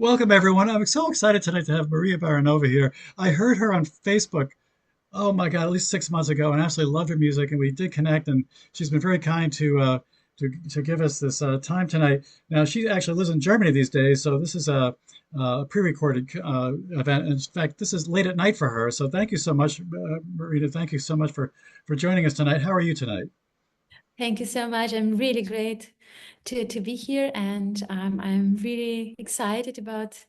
Welcome, everyone. I'm so excited tonight to have Maria Baranova here. I heard her on Facebook, oh my God, at least 6 months ago, and absolutely loved her music. And we did connect, and she's been very kind to give us this time tonight. Now, she actually lives in Germany these days, so this is a pre-recorded event. In fact, this is late at night for her. So thank you so much, Marina. Thank you so much for joining us tonight. How are you tonight? Thank you so much. I'm really great to be here, and I'm really excited about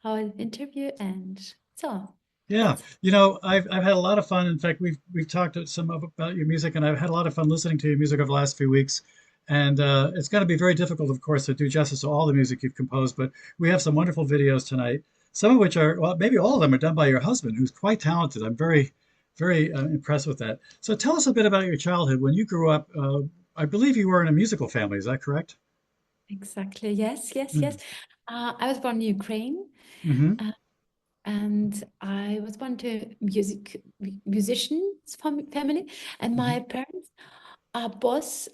our interview. And so Yeah, let's. I've had a lot of fun. In fact, we've talked about your music, and I've had a lot of fun listening to your music over the last few weeks. And it's going to be very difficult, of course, to do justice to all the music you've composed. But we have some wonderful videos tonight. Some of which are, well, maybe all of them are done by your husband, who's quite talented. I'm very impressed with that. So tell us a bit about your childhood. When you grew up, I believe you were in a musical family. Is that correct? Exactly. Yes, yes, Mm. yes. I was born in Ukraine, Hmm. uh, and I was born to musicians family, and Hmm. my parents are both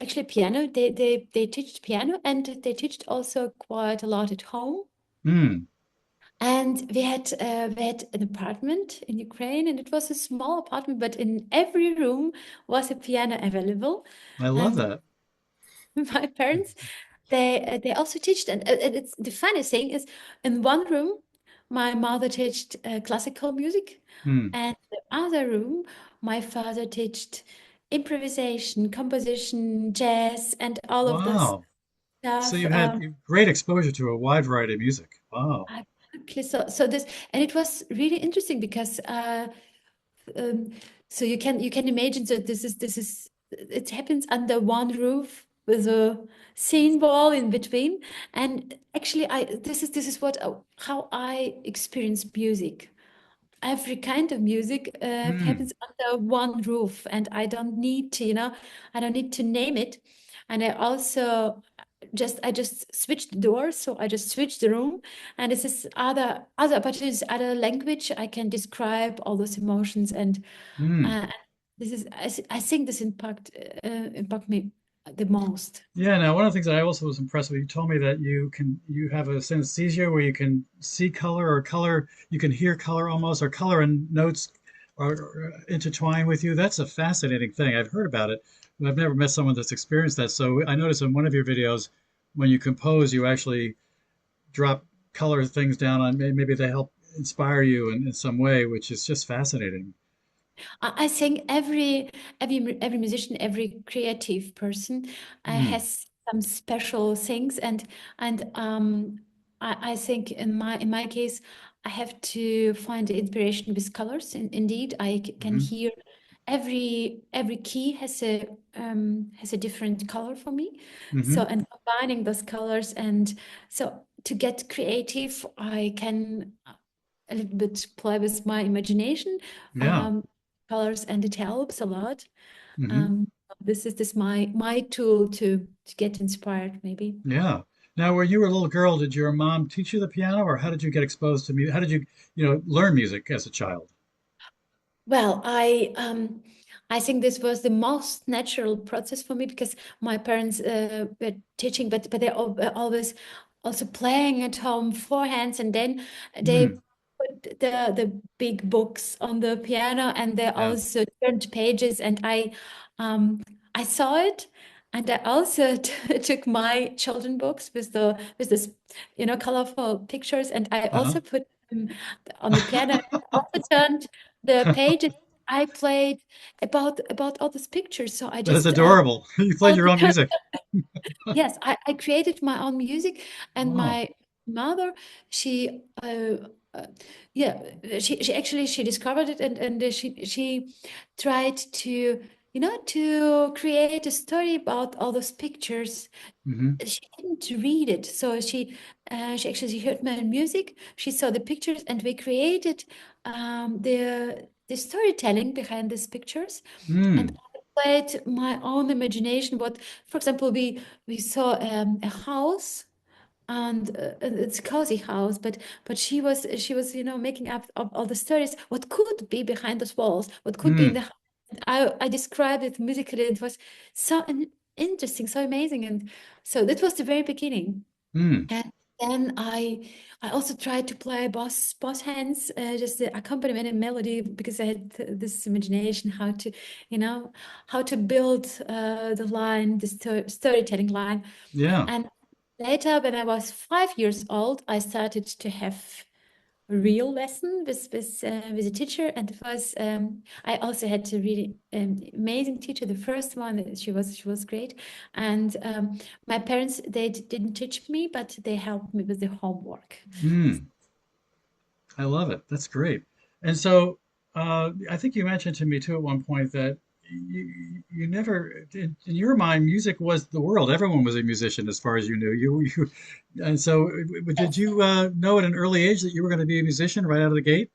actually piano. They teach piano, and they teach also quite a lot at home. Mm. And we had an apartment in Ukraine, and it was a small apartment, but in every room was a piano available. I love And that. my parents, they also teach, and it's the funny thing is, in one room, my mother taught classical music, Mm. and the other room, my father taught improvisation, composition, jazz, and all of this Wow. So stuff. you've had great exposure to a wide variety of music. Wow. Exactly. So this, and it was really interesting because um, so you can imagine that this is it happens under one roof with a scene wall in between, and actually I this is what how I experience music. Every kind of music Mm. happens under one roof, and I don't need to name it. And I just switched the door, so I just switched the room, and this is other opportunities, other language. I can describe all those emotions, and Mm. uh, this is I think this impact me the most. Yeah, now one of the things that I also was impressed with, you told me that you have a synesthesia where you can see color or color, you can hear color almost, or color and notes are intertwined with you. That's a fascinating thing. I've heard about it, but I've never met someone that's experienced that. So I noticed in one of your videos, when you compose, you actually drop color things down on maybe they help inspire you in some way, which is just fascinating. I think every musician, every creative person Mm. has some special things, and I think in my case, I have to find the inspiration with colors. Indeed, can Hmm. hear every key has a different color for me. So, Hmm. and combining those colors, and so to get creative, I can a little bit play with my imagination. Yeah. Um, Colors, and it helps a lot. Hmm. Um, this my tool to get inspired, maybe. Yeah. Now, when you were a little girl, did your mom teach you the piano, or how did you get exposed to music? How did you learn music as a child? Well, I think this was the most natural process for me because my parents were teaching, but they were always also playing at home forehands, and then Mm. they put the big books on the piano, and they Yeah. also turned pages, and I saw it. And I also took my children books with this colorful pictures, and I Uh-huh. also put them on the piano. I also turned the pages. I played about all these pictures. So I That is just adorable. You played your own music. yes, I created my own music, and Wow. my mother, she uh, yeah, she actually she discovered it, and she tried to create a story about all those pictures. Hmm. She didn't read it, so she actually heard my music. She saw the pictures, and we created the storytelling behind these pictures, and Mm. I played my own imagination. What, for example, we saw a house, and it's a cozy house, but she was making up of all the stories. What could be behind those walls? What could be in the Mm. house? I described it musically. It was so interesting, so amazing, and so that was the very beginning. Mm. Then I also tried to play boss hands, just the accompaniment and melody, because I had this imagination how to, how to build the line, the storytelling line. Yeah. And later, when I was 5 years old, I started to have a real lesson with a teacher, and it was I also had a really amazing teacher. The first one, she was great, and my parents, they didn't teach me, but they helped me with the homework. Mm, I love it. That's great. And so I think you mentioned to me too at one point that you never in your mind music was the world. Everyone was a musician as far as you knew. And so did Yes, you know at an early age that you were going to be a musician right out of the gate?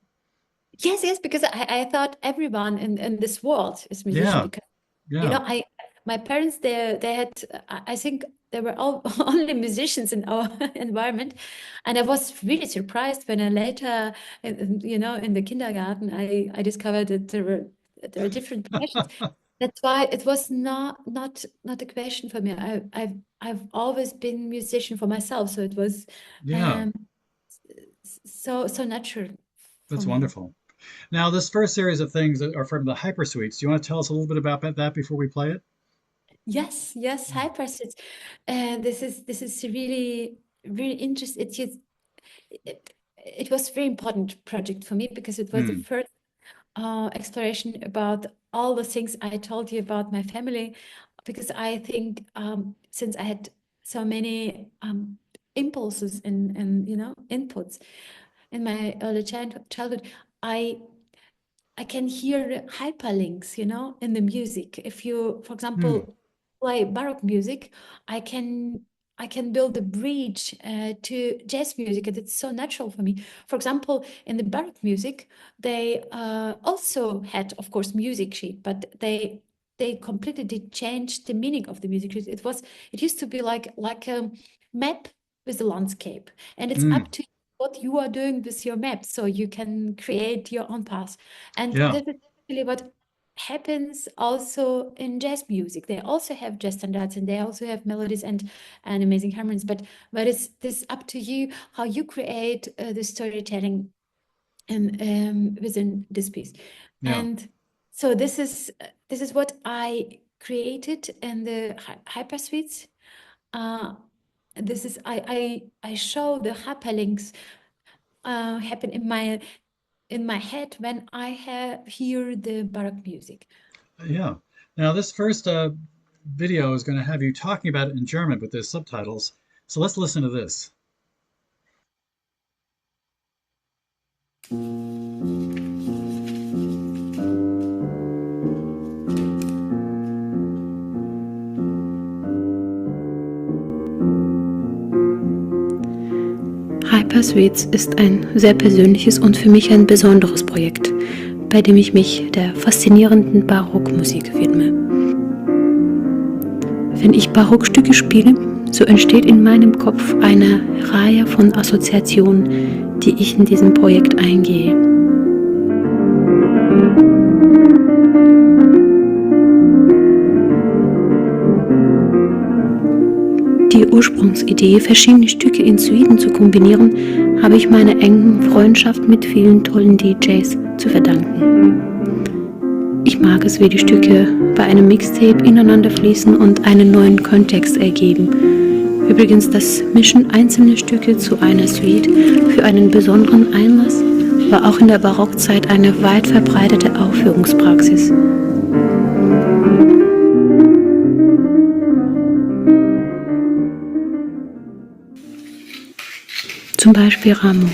yes, because I thought everyone in this world is musician, Yeah, because yeah. I my parents, they had, I think they were all only musicians in our environment, and I was really surprised when I later, in the kindergarten, I discovered that there were different professions. That's why it was not a question for me. I've always been musician for myself, so it was Yeah, um, so natural for that's me. wonderful. Now, this first series of things that are from the hypersuites. Do you want to tell us a little bit about that before we play it? Yes, yes, Mm. hi, Preston. This is really really interesting. It was a very important project for me, because it was the Mm, first exploration about all the things I told you about my family. Because I think, since I had so many impulses and inputs in my early childhood, I I can hear hyperlinks, in the music. If you, for mm, example, play Baroque music, I can I can build a bridge to jazz music, and it's so natural for me. For example, in the Baroque music, they also had, of course, music sheet, but they completely did change the meaning of the music sheet. It used to be like a map with a landscape, and it's mm. up to you what you are doing with your map, so you can create your own path. And Yeah, this is actually what happens also in jazz music. They also have jazz standards, and they also have melodies and amazing harmonies. But it's this up to you how you create the storytelling and within this piece. yeah, And so this is what I created in the hyper suites. Uh, this is I show the hyperlinks happen in my head when I hear the Baroque music. yeah. Now, this first video is going to have you talking about it in German, but there's subtitles. So let's listen to this. Hypersuites ist ein sehr persönliches und für mich ein besonderes Projekt, bei dem ich mich der faszinierenden Barockmusik widme. Wenn ich Barockstücke spiele, so entsteht in meinem Kopf eine Reihe von Assoziationen, die ich in diesem Projekt eingehe. Die Ursprungsidee, verschiedene Stücke in Suiten zu kombinieren, habe ich meiner engen Freundschaft mit vielen tollen DJs zu verdanken. Ich mag es, wie die Stücke bei einem Mixtape ineinander fließen und einen neuen Kontext ergeben. Übrigens, das Mischen einzelner Stücke zu einer Suite für einen besonderen Einlass war auch in der Barockzeit eine weit verbreitete Aufführungspraxis. Zum Beispiel Rameau.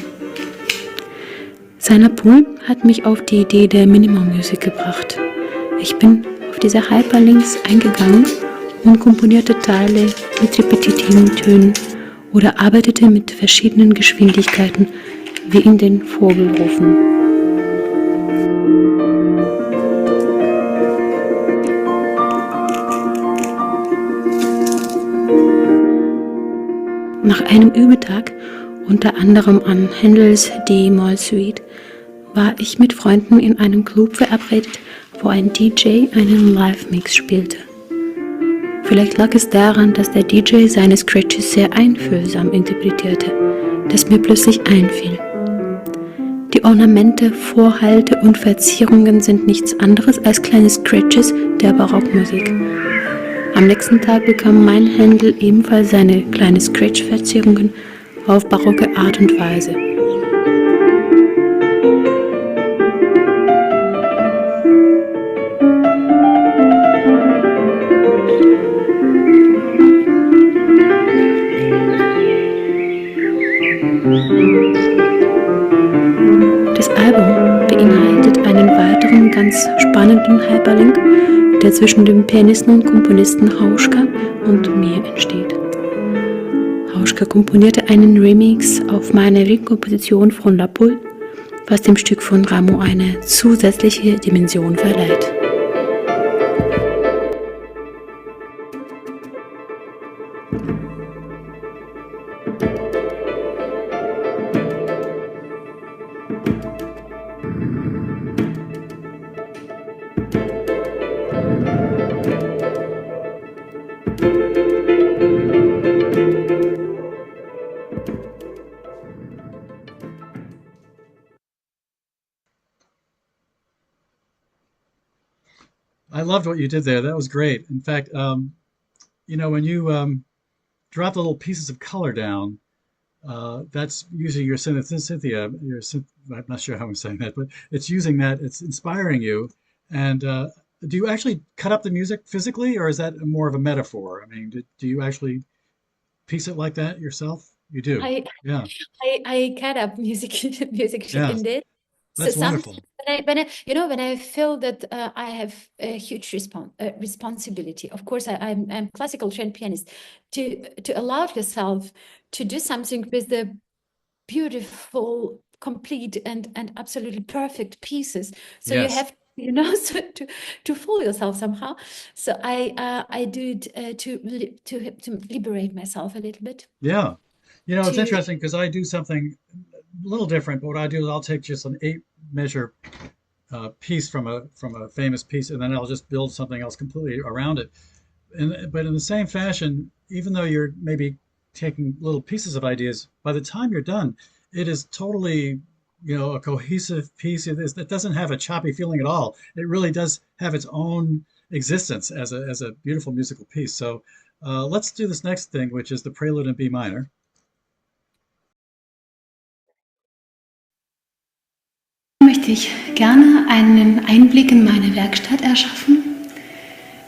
Seiner Pool hat mich auf die Idee der Minimal Music gebracht. Ich bin auf diese Hyperlinks eingegangen und komponierte Teile mit repetitiven Tönen oder arbeitete mit verschiedenen Geschwindigkeiten wie in den Vogelrufen. Nach einem Übetag, unter anderem an Händels D-Moll-Suite, war ich mit Freunden in einem Club verabredet, wo ein DJ einen Live-Mix spielte. Vielleicht lag es daran, dass der DJ seine Scratches sehr einfühlsam interpretierte, dass mir plötzlich einfiel. Die Ornamente, Vorhalte und Verzierungen sind nichts anderes als kleine Scratches der Barockmusik. Am nächsten Tag bekam mein Händel ebenfalls seine kleine Scratch-Verzierungen auf barocke Art und Weise. Das Album beinhaltet einen weiteren ganz spannenden Hyperlink, der zwischen dem Pianisten und Komponisten Hauschka und mir entsteht. Hauschka komponierte einen Remix auf meine Ringkomposition von La Poule, was dem Stück von Rameau eine zusätzliche Dimension verleiht. I loved what you did there. That was great. In fact, when you drop the little pieces of color down, that's using your synesthesia. I'm not sure how I'm saying that, but it's using that. It's inspiring you. And do you actually cut up the music physically, or is that more of a metaphor? I mean, do you actually piece it like that yourself? You do. I Yeah. I cut up music music Yeah. indeed. So That's sometimes wonderful. when I feel that I have a huge responsibility, of course I'm classical trained pianist, to allow yourself to do something with the beautiful, complete and absolutely perfect pieces. So you Yes. have so to fool yourself somehow. So I do it to liberate myself a little bit. Yeah. It's To interesting because I do something a little different, but what I do is I'll take just an 8 measure piece from a famous piece, and then I'll just build something else completely around it. But in the same fashion, even though you're maybe taking little pieces of ideas, by the time you're done, it is totally, a cohesive piece. It doesn't have a choppy feeling at all. It really does have its own existence as a beautiful musical piece. So let's do this next thing, which is the Prelude in B minor. Möchte ich gerne einen Einblick in meine Werkstatt erschaffen.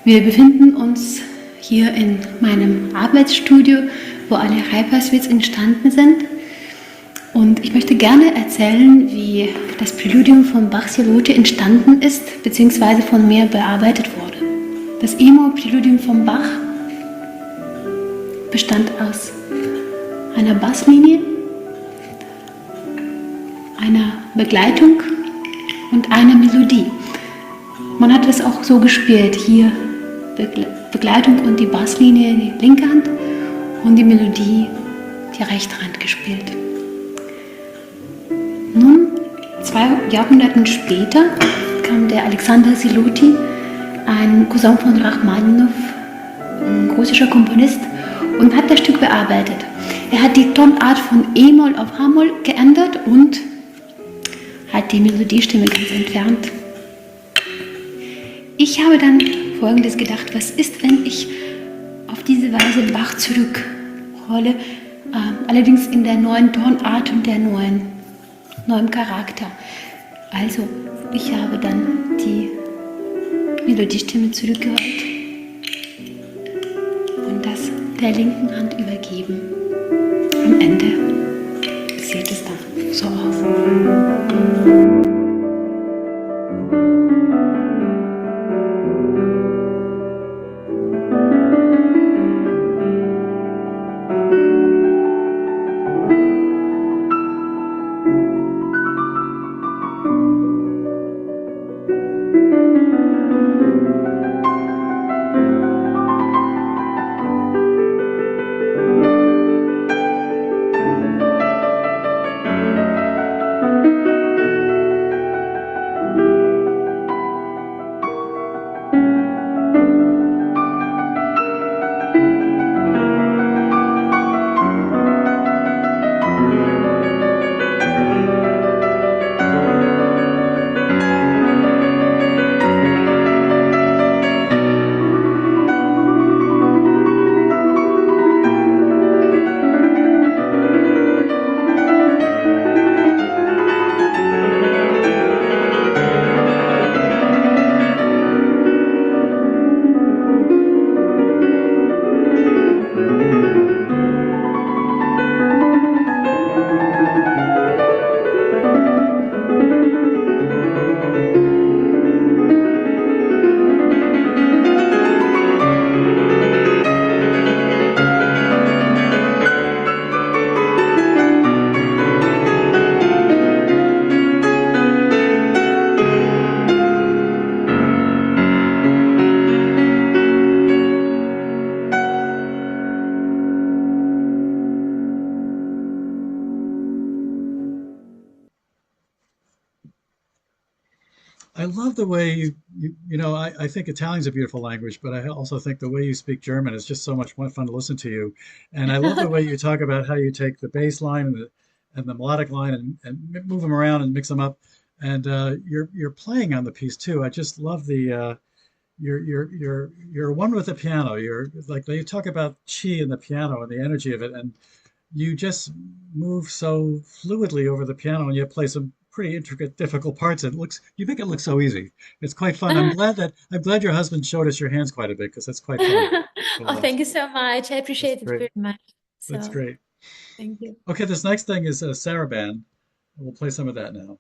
Wir befinden uns hier in meinem Arbeitsstudio, wo alle Hypersuites entstanden sind. Und ich möchte gerne erzählen, wie das Präludium von Bachs Siluti entstanden ist, beziehungsweise von mir bearbeitet wurde. Das E-Moll-Präludium von Bach bestand aus einer Basslinie, einer Begleitung und einer Melodie. Man hat es auch so gespielt, hier Begleitung und die Basslinie die linke Hand und die Melodie die rechte Hand gespielt. Nun, 2 Jahrhunderte später, kam der Alexander Siluti, ein Cousin von Rachmaninow, ein russischer Komponist, und hat das Stück bearbeitet. Er hat die Tonart von E-Moll auf H-Moll geändert und hat die Melodiestimme ganz entfernt. Ich habe dann Folgendes gedacht: Was ist, wenn ich auf diese Weise Bach zurückhole, allerdings in der neuen Tonart und der neuen Charakter. Also, ich habe dann die Melodiestimme zurückgeholt und das der linken Hand übergeben. Am Ende sieht es dann so aus. I love the way I think Italian's a beautiful language, but I also think the way you speak German is just so much more fun to listen to you. And I love the way you talk about how you take the bass line and the melodic line and move them around and mix them up. And you're playing on the piece too. I just love the you're one with the piano. You're like you talk about chi and the piano and the energy of it, and you just move so fluidly over the piano, and you play some pretty intricate, difficult parts. You make it look so easy. It's quite fun. I'm glad your husband showed us your hands quite a bit because that's quite fun to Oh, watch. thank you so much. I That's appreciate it great. very much. That's So, great. thank you. Okay, this next thing is a Saraban. We'll play some of that now.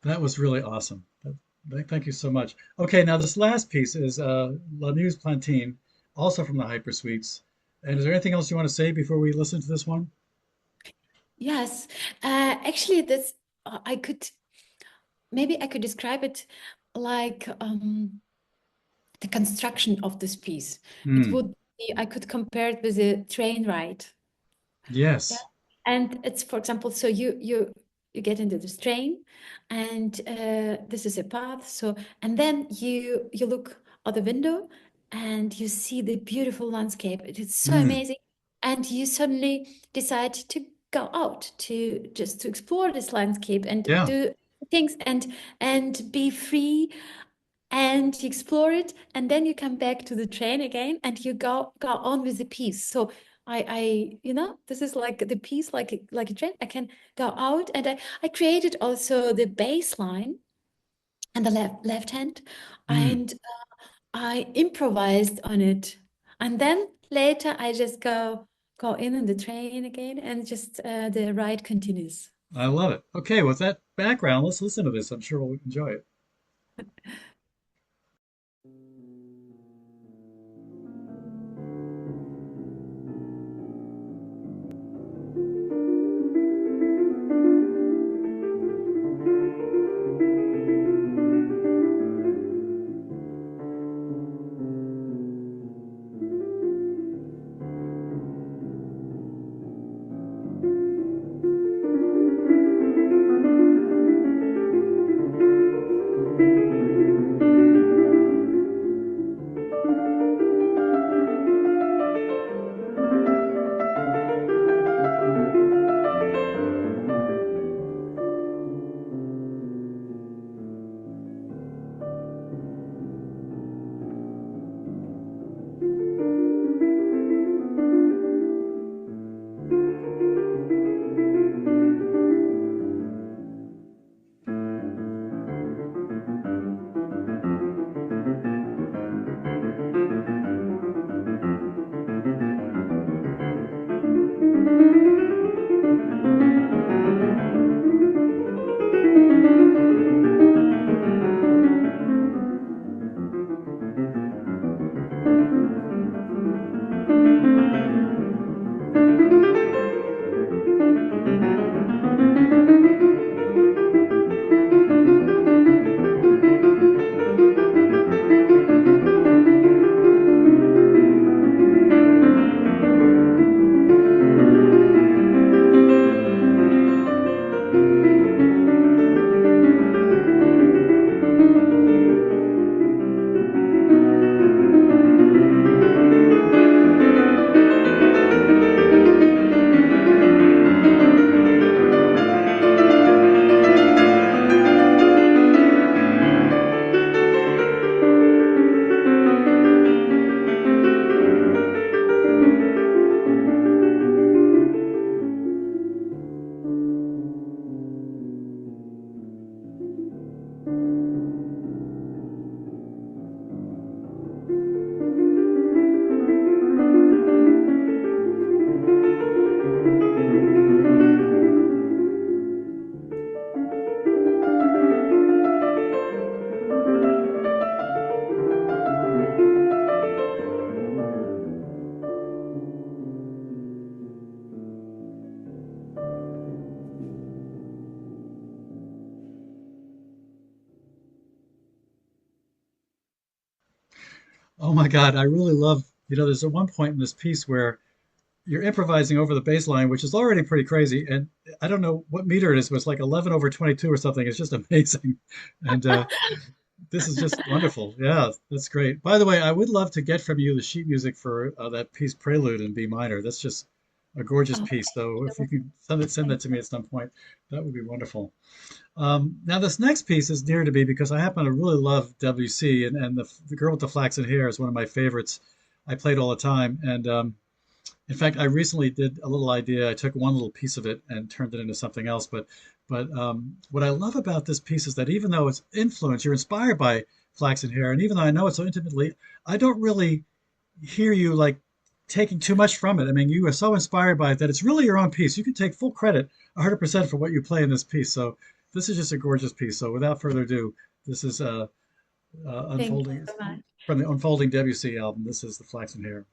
That was really awesome. Thank you so much. Okay, now this last piece is La News Plantine, also from the Hypersuites. And is there anything else you want to say before we listen to this one? Yes, actually, this I could maybe I could describe it like the construction of this piece. It Hmm. would be, I could compare it with a train ride. Yeah. Yes. And it's, for example, so you get into this train, and this is a path. So and then you look out the window, and you see the beautiful landscape. It is so Hmm. amazing, and you suddenly decide to go out to just to explore this landscape and Yeah. do things and be free and you explore it, and then you come back to the train again and you go on with the piece. So this is like the piece, like a train. I can go out, and I created also the bass line and the left hand, Hmm. and I improvised on it, and then later I just go in the train again, and just the ride continues. I love it. Okay, with that background, let's listen to this. I'm sure we'll enjoy it. Oh my God, I really love, there's at one point in this piece where you're improvising over the bass line, which is already pretty crazy. And I don't know what meter it is, but it's like 11 over 22 or something. It's just amazing. And this is just wonderful. Yeah, that's great. By the way, I would love to get from you the sheet music for that piece Prelude in B minor. That's just a gorgeous Oh, piece. So if you could send thank that to me at some point, that would be wonderful. Now this next piece is dear to me because I happen to really love WC, and the girl with the flaxen hair is one of my favorites. I played all the time, and in fact, I recently did a little idea. I took one little piece of it and turned it into something else. But what I love about this piece is that even though it's influenced, you're inspired by flaxen hair, and even though I know it so intimately, I don't really hear you like taking too much from it. I mean, you are so inspired by it that it's really your own piece. You can take full credit 100% for what you play in this piece. So this is just a gorgeous piece. So without further ado, this is Thank you unfolding so much. from the Unfolding Debussy album. This is the Flaxen Hair.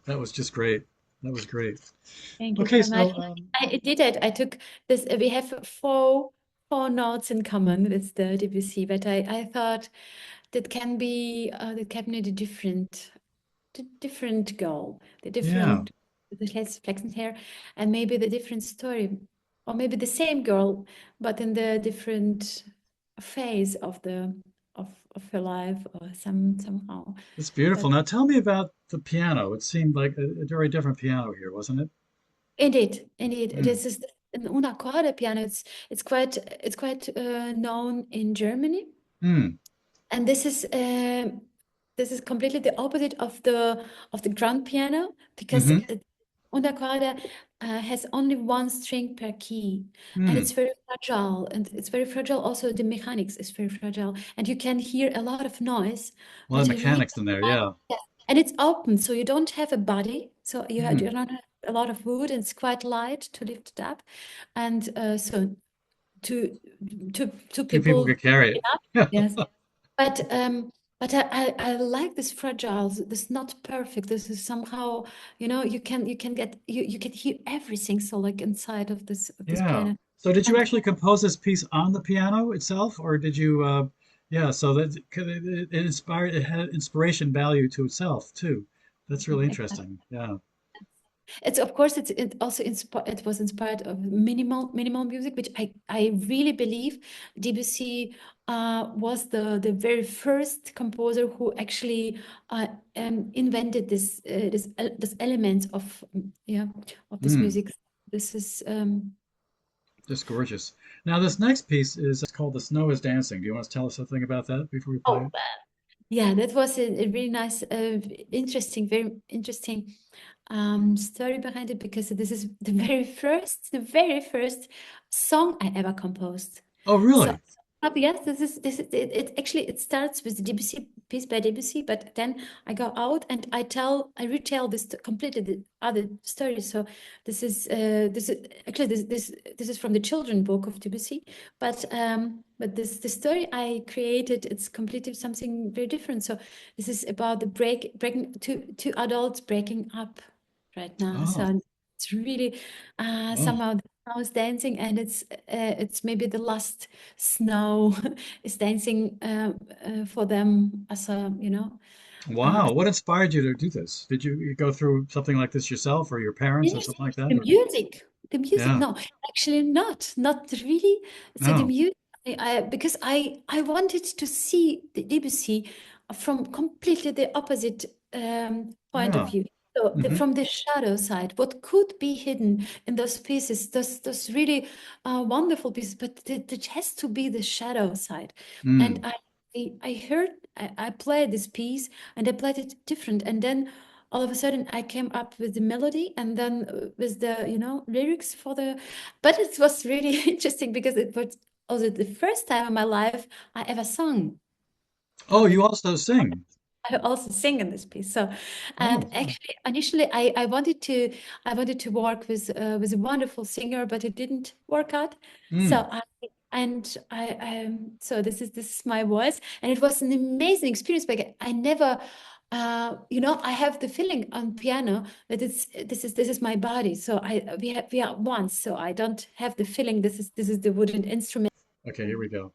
That was just great. That was great. Thank you Okay, so much. so I did it. I took this. We have four notes in common with the Debussy, but I thought that can be the different goal, yeah, the less flaxen hair, and maybe the different story, or maybe the same girl, but in the different phase of of her life, or somehow. it's beautiful. But Now tell me about the piano. It seemed like a very different piano here, wasn't it? indeed, Mm. this is an una corda piano. It's quite known in Germany, Mm. and this is completely the opposite of the grand piano, because Mm-hmm. una corda has only one string per key, and Mm. it's very fragile. And it's very fragile. Also, the mechanics is very fragile, and you can hear a lot of noise, A lot of but you really mechanics in there, yeah. yes. And it's open, so you don't have a body, so you Mm. don't have a lot of wood, and it's quite light to lift it up, and so two two Two people people could carry pick it. it up. Yes, but I like this fragile, this not perfect. This is somehow, you can get you can hear everything, so like inside of this Yeah. piano. So did you And actually compose this piece on the piano itself, or did you? Yeah. So that it inspired. It had inspiration value to itself too. That's really interesting. Yeah. it's, of course, it was inspired of minimal music, which I really believe Debussy was the very first composer who actually invented this element of of this Mm. music. This is Just gorgeous. Now this next piece is called "The Snow Is Dancing." Do you want to tell us something about that before we play oh it? yeah, that was a really nice, interesting, very interesting story behind it, because this is the very first song I ever composed. Oh, So, really? yes, this is it, actually it starts with the Debussy piece by Debussy, but then I go out and I retell this completely the other story. So this is actually this is from the children book of Debussy, but this the story I created, it's completely something very different. So this is about the breaking two adults breaking up right now. Oh, So it's really oh, somehow the snow is dancing, and it's maybe the last snow is dancing for them as a Wow. What inspired you to do this? Did you go through something like this yourself or your parents or Music, something like that? the Or, music, the music. yeah. No, actually not really. So the No. music, because I wanted to see the Debussy from completely the opposite point of Yeah. view. So Hmm. from the shadow side, what could be hidden in those pieces, those really wonderful pieces, but it has to be the shadow side. And Mm. I heard I played this piece and I played it different, and then all of a sudden I came up with the melody and then with the, lyrics for the, but it was really interesting because it was also the first time in my life I ever sung. Oh, you also sing. I also sing in this piece. So, and Oh, wow. actually, initially, I wanted to work with a wonderful singer, but it didn't work out. So Mm. so this is my voice, and it was an amazing experience. Because I never, I have the feeling on piano that this is my body. So we are one. So I don't have the feeling this is the wooden instrument. Okay, here we go.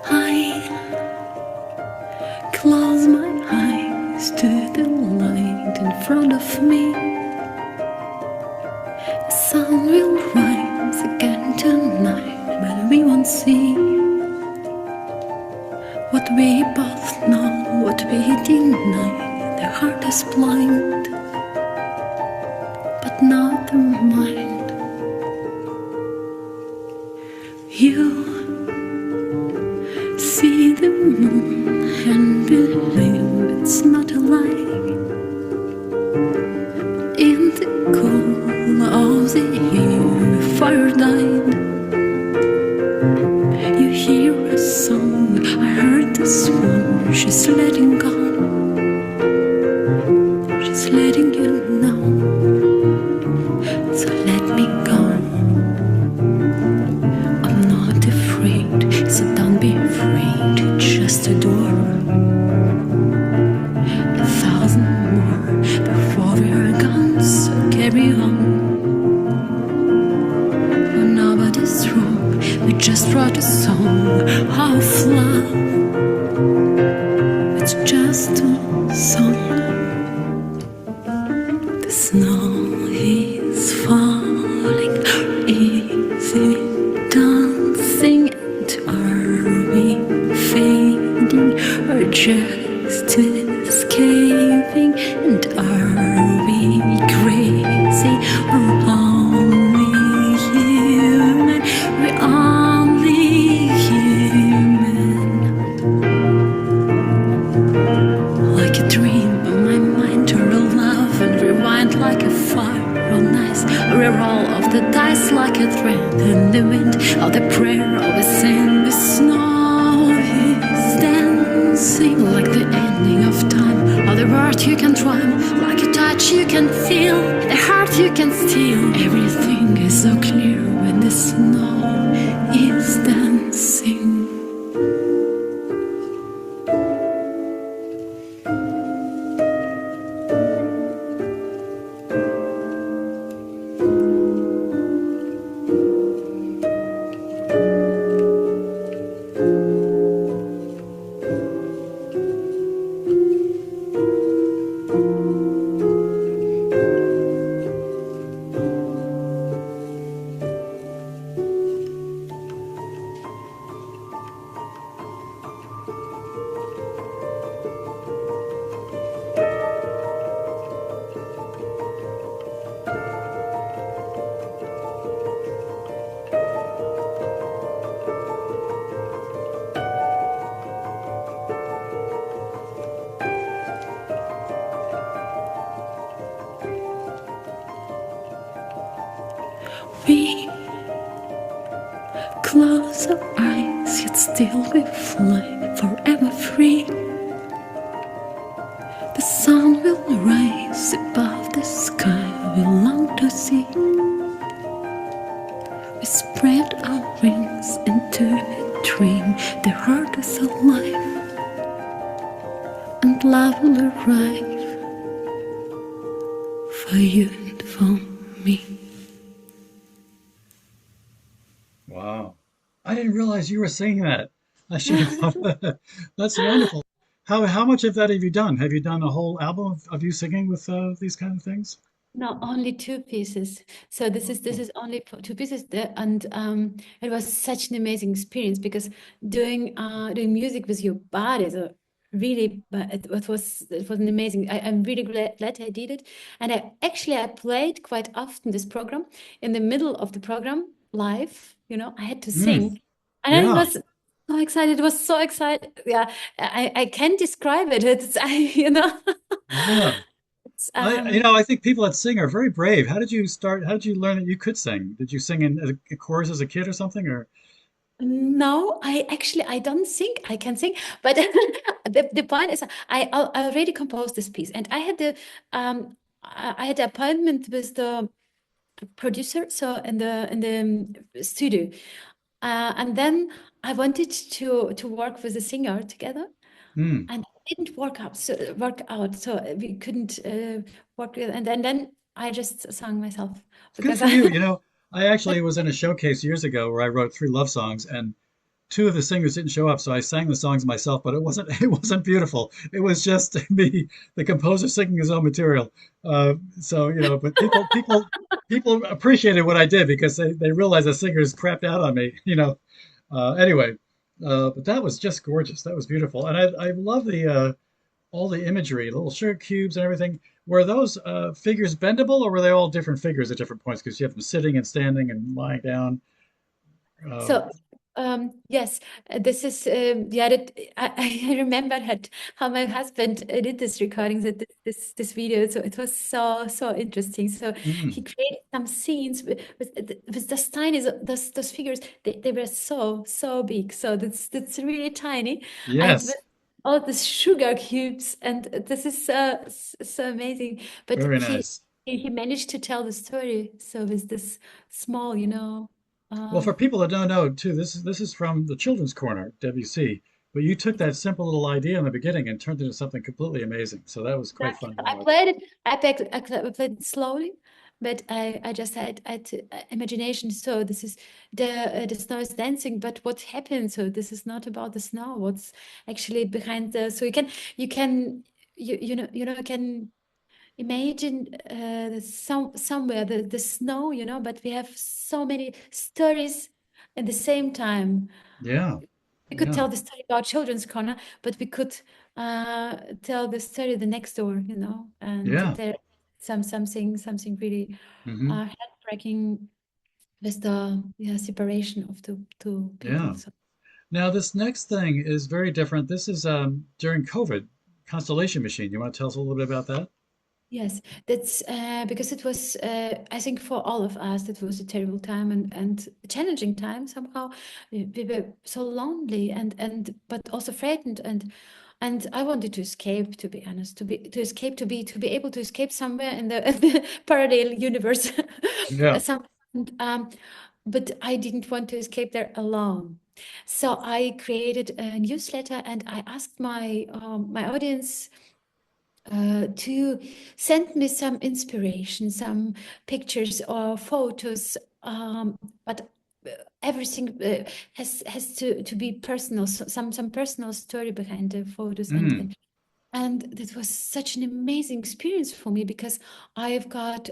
I close my eyes to the light in front of me. The sun will rise again tonight, but we won't see what we both know, what we deny. The heart is blind, but not the mind. You see the moon and believe it's not a lie. In the cool of the year, fire died. You hear a song, I heard this one. She's letting go, she's letting you know. So let me go. I'm not afraid, so don't be afraid. Just a door, 1,000 more before we're gone. So carry on. When nobody's wrong, we just wrote a song of love. It's just a song. The snow is falling. Is it dancing? And are we fading or just escaping? And are we crazy or only human? We're only human. Like a dream, my mind to love and rewind like a fire on ice. Reroll of the dice like a thread in the wind, of the prayer of a sin. The snow is dancing like the ending of time, of the word you can rhyme, like a touch you can feel, the heart you can steal. Everything is so clear when the snow is dancing. We close our eyes still we fly forever free. The sun will rise above the sky we long to see. We spread our wings into a dream. The heart is alive, and love will arrive for you and for me. Wow. I didn't realize you were singing that. I should have thought that. That's wonderful. How much of that have you done? Have you done a whole album of you singing with these kind of things? No, only two pieces. So this Oh. is only for two pieces there, and it was such an amazing experience because doing music with your body, so really, but it was an amazing. I'm really glad I did it, and I played quite often this program in the middle of the program live. I had to Mm, sing, and I yeah. was so excited. It was so excited. Yeah, I can't describe it. It's Yeah. it's I think people that sing are very brave. How did you start? How did you learn that you could sing? Did you sing in a chorus as a kid or something? Or No, I don't think I can sing, but the point is I already composed this piece, and I had the appointment with the producer, so in the studio, and then I wanted to work with the singer together, mm, and it didn't work out, so we couldn't work with, and then I just sang myself good because for you. I actually was in a showcase years ago where I wrote three love songs, and two of the singers didn't show up, so I sang the songs myself. But it wasn't beautiful. It was just me, the composer, singing his own material. But people appreciated what I did because they realized the singers crapped out on me. Anyway, but that was just gorgeous. That was beautiful, and I love the all the imagery, little sugar cubes and everything. Were those figures bendable, or were they all different figures at different points? Because you have them sitting and standing and lying down. Uh, So, yes, this is yeah. I remember how my husband did this recording, this video. So it was so interesting. So he mm, created some scenes with those tiny those figures. They were so big. So that's really tiny, and with yes, all the sugar cubes, and this is so amazing. But very he nice. he managed to tell the story. So with this small, Well, Uh, for people that don't know, too, this is from the Children's Corner, WC. But you took that simple little idea in the beginning and turned it into something completely amazing. So that was quite exactly. fun to I watch. played it. I played it slowly, but I just had imagination. So this is the snow is dancing, but what happens? So this is not about the snow. What's actually behind the? So you can imagine somewhere the snow, but we have so many stories at the same time. Yeah, We could yeah, tell the story about Children's Corner, but we could tell the story the next door, and yeah. there something really Hmm. heartbreaking with the separation of the two people. Yeah. So Now, this next thing is very different. This is during COVID, Constellation Machine. You want to tell us a little bit about that? yes, that's because it was I think for all of us it was a terrible time and a challenging time somehow. We were so lonely and but also frightened and I wanted to escape, to be honest, to be able to escape somewhere in the parallel universe. Yeah. Some, um, but I didn't want to escape there alone. So I created a newsletter and I asked my audience to send me some inspiration, some pictures or photos, but everything has to be personal, so some personal story behind the photos, and Mm, and and that was such an amazing experience for me because I've got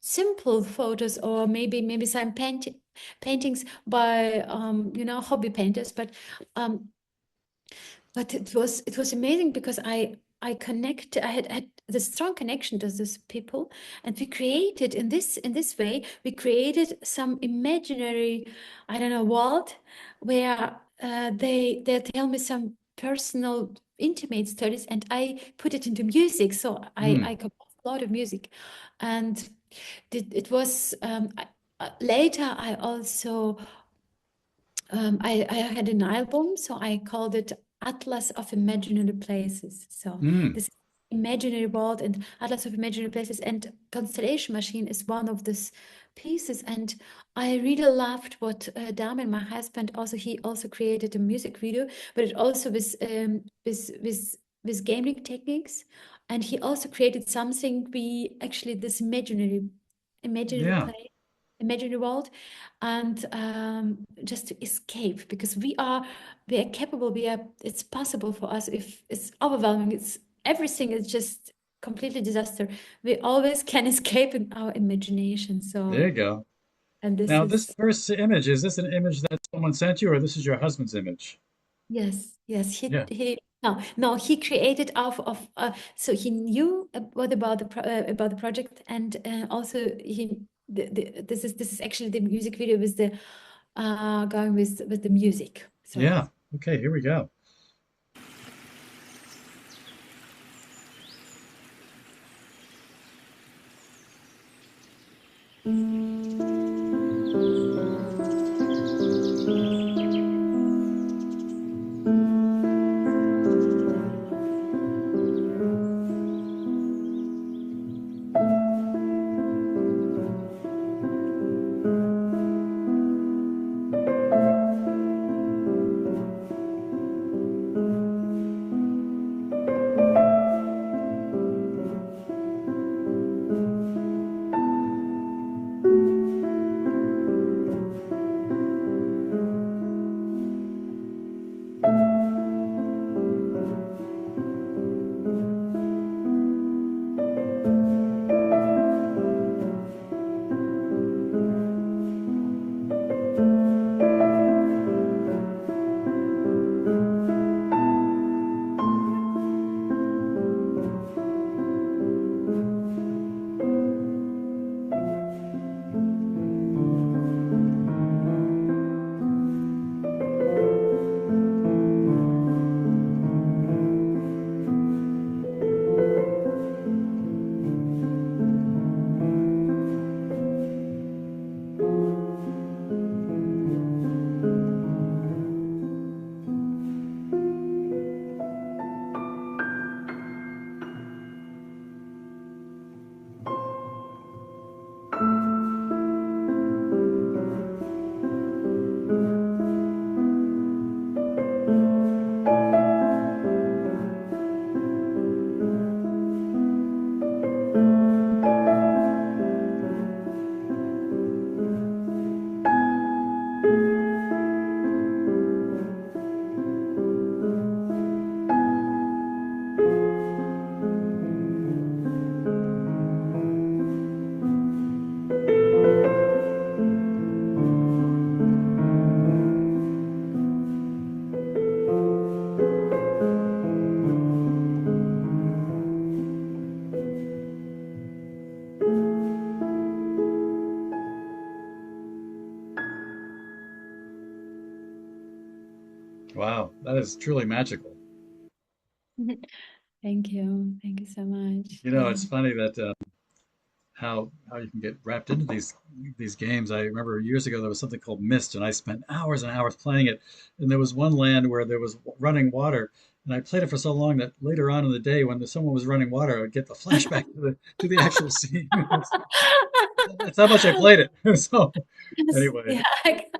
simple photos or maybe some paintings by hobby painters, um, but it was amazing because I had the strong connection to these people, and we created in this way we created some imaginary, I don't know, world where they tell me some personal intimate stories, and I put it into music. So I mm, composed a lot of music, and it was later I also I had an album, so I called it Atlas of Imaginary Places. So this imaginary world and Atlas of Imaginary Places, and Constellation Machine is one of these pieces. And I really loved what Damen, my husband, he also created a music video, but it also with gaming techniques, and he also created something this imaginary Yeah. place, imaginary world, and just to escape, because we are capable, it's possible for us. If it's overwhelming, it's everything is just completely disaster, we always can escape in our imagination. There So, you go. and this Now, this is, first image, is this an image that someone sent you, or this is your husband's image? yes, Yeah. he no, he created of so he knew what about about the project, and also this is actually the music video with the going with the music. So Yeah. Okay, here we go. Wow, that is truly magical. thank you so much. You know, it's funny that how you can get wrapped into these games. I remember years ago there was something called Mist, and I spent hours and hours playing it. And there was one land where there was running water, and I played it for so long that later on in the day, when someone was running water, I would get the flashback to the actual scene. That's how much I played it. So Yes, anyway, yeah,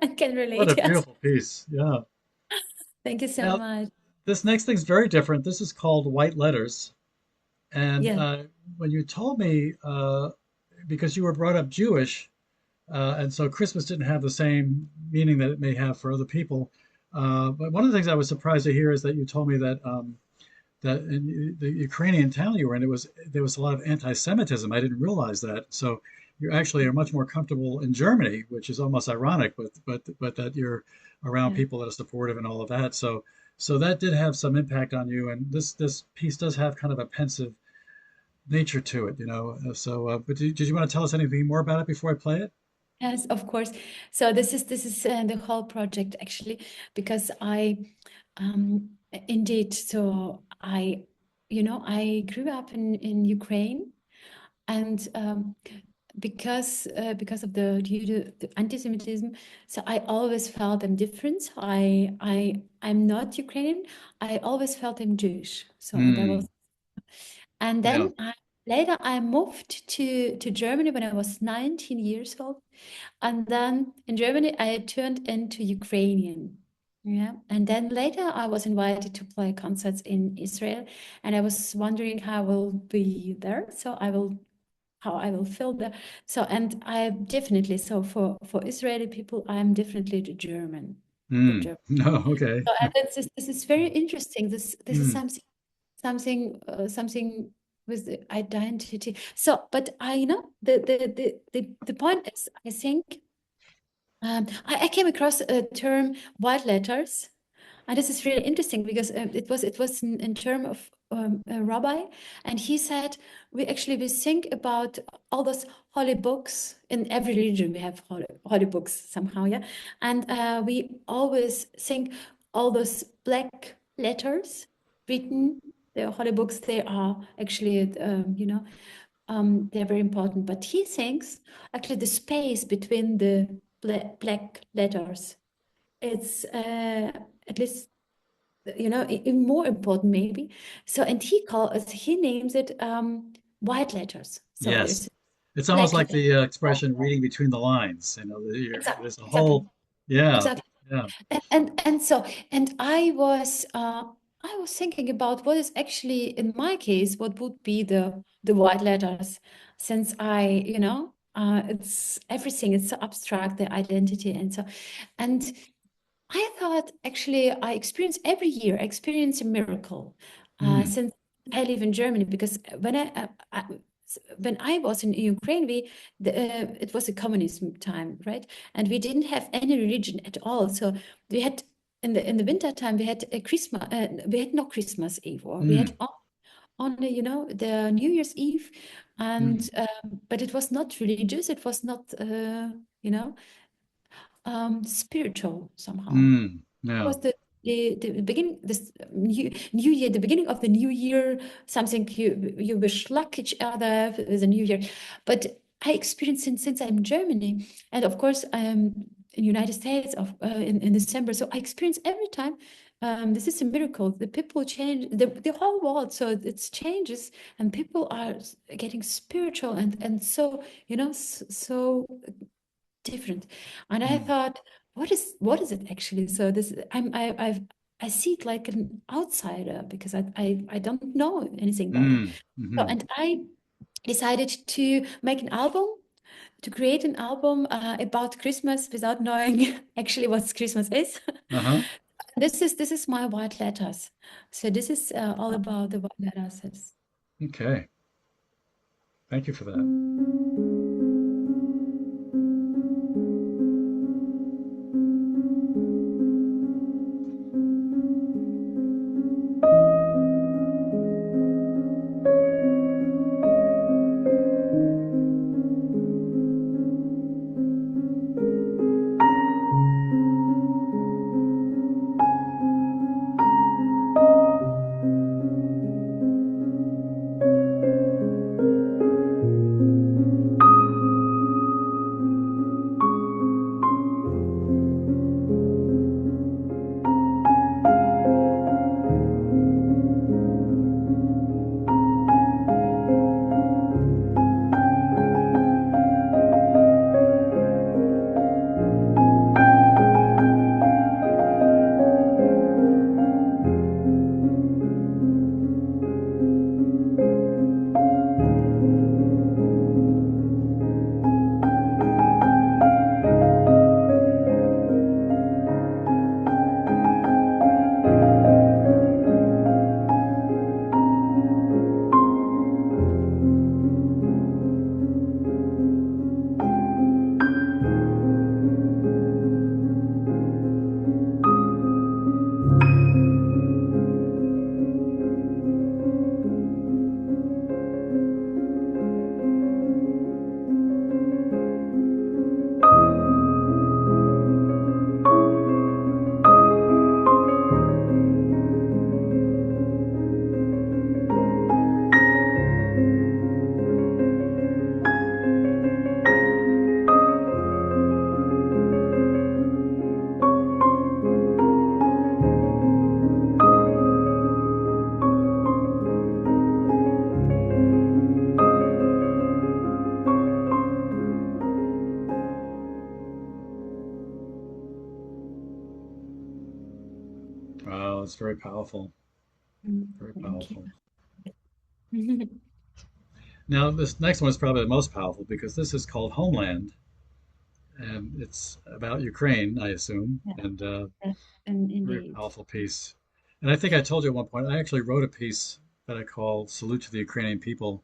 I can what relate. a Yes, beautiful piece. Yeah. thank you so Now, much. this next thing's very different. This is called White Letters. And Yes. when you told me, because you were brought up Jewish, and so Christmas didn't have the same meaning that it may have for other people. But one of the things I was surprised to hear is that you told me that that in the Ukrainian town you were in, there was a lot of anti-Semitism. I didn't realize that. So you actually are much more comfortable in Germany, which is almost ironic, but that you're around Yeah. people that are supportive and all of that. So that did have some impact on you. And this piece does have kind of a pensive nature to it, you know. But did you want to tell us anything more about it before I play it? Yes, of course. So this is the whole project actually, because indeed, so I grew up in Ukraine, and because of due to the anti-Semitism, so I always felt I'm different. I'm not Ukrainian. I always felt I'm Jewish. So that was, and Yeah. then later I moved to Germany when I was 19 years old, and then in Germany I turned into Ukrainian. Yeah, and then later I was invited to play concerts in Israel, and I was wondering how I will be there. So how I will feel there. So, and I definitely, so for Israeli people, I'm definitely the German. The German. No, okay. So, and this is very interesting. This is Mm. something with the identity. So, but I know the point is, I think I came across a term white letters. And this is really interesting because it was in term of a rabbi, and he said we think about all those holy books in every religion. We have holy books somehow, yeah, and we always think all those black letters written. The holy books, they are actually they're very important. But he thinks actually the space between the black letters, it's at least even more important maybe. So, and he names it white letters. So Yes. there's It's almost black like letters. the expression reading between the lines. Exactly, There's a exactly, whole, yeah, exactly. yeah. And so, and I was thinking about what is actually in my case what would be the white letters, since it's everything, it's so abstract, the identity, and so, and I thought actually I experience every year, I experience a miracle Mm. since I live in Germany, because when I was in Ukraine, it was a communism time, right? And we didn't have any religion at all. So we had in the winter time we had a Christmas. We had no Christmas Eve, or we had Mm. only the New Year's Eve, and Mm. but it was not religious. It was not spiritual somehow. Yeah. Was the beginning, this new year, the beginning of the new year, something you wish luck each other with the new year. But I experienced since I'm in Germany, and of course in United States in December. So I experience every time. This is a miracle. The people change the whole world, so it changes, and people are getting spiritual and so so different. And I Mm. thought, what is it actually? So this I see it like an outsider because I don't know anything about it. Mm. So, Hmm. and I decided to make an album, to create an album about Christmas without knowing actually what Christmas is. Uh-huh. This is my white letters. So this is all about the white letters. Okay. Thank you for that. powerful, very Thank powerful. you. Now, this next one is probably the most powerful because this is called Homeland, and it's about Ukraine, I assume, Yeah, and yeah, and very indeed. powerful piece. And I think I told you at one point, I actually wrote a piece that I called Salute to the Ukrainian People,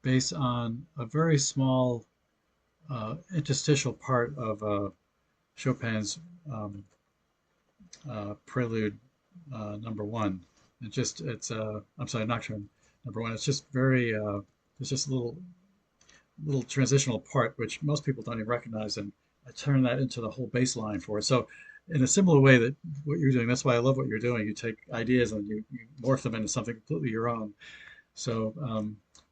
based on a very small interstitial part of Chopin's um, Prelude number one. I'm sorry, Nocturne number one. It's just very, it's just a little transitional part, which most people don't even recognize. And I turn that into the whole bass line for it. So in a similar way that what you're doing, that's why I love what you're doing. You take ideas and you morph them into something completely your own. So,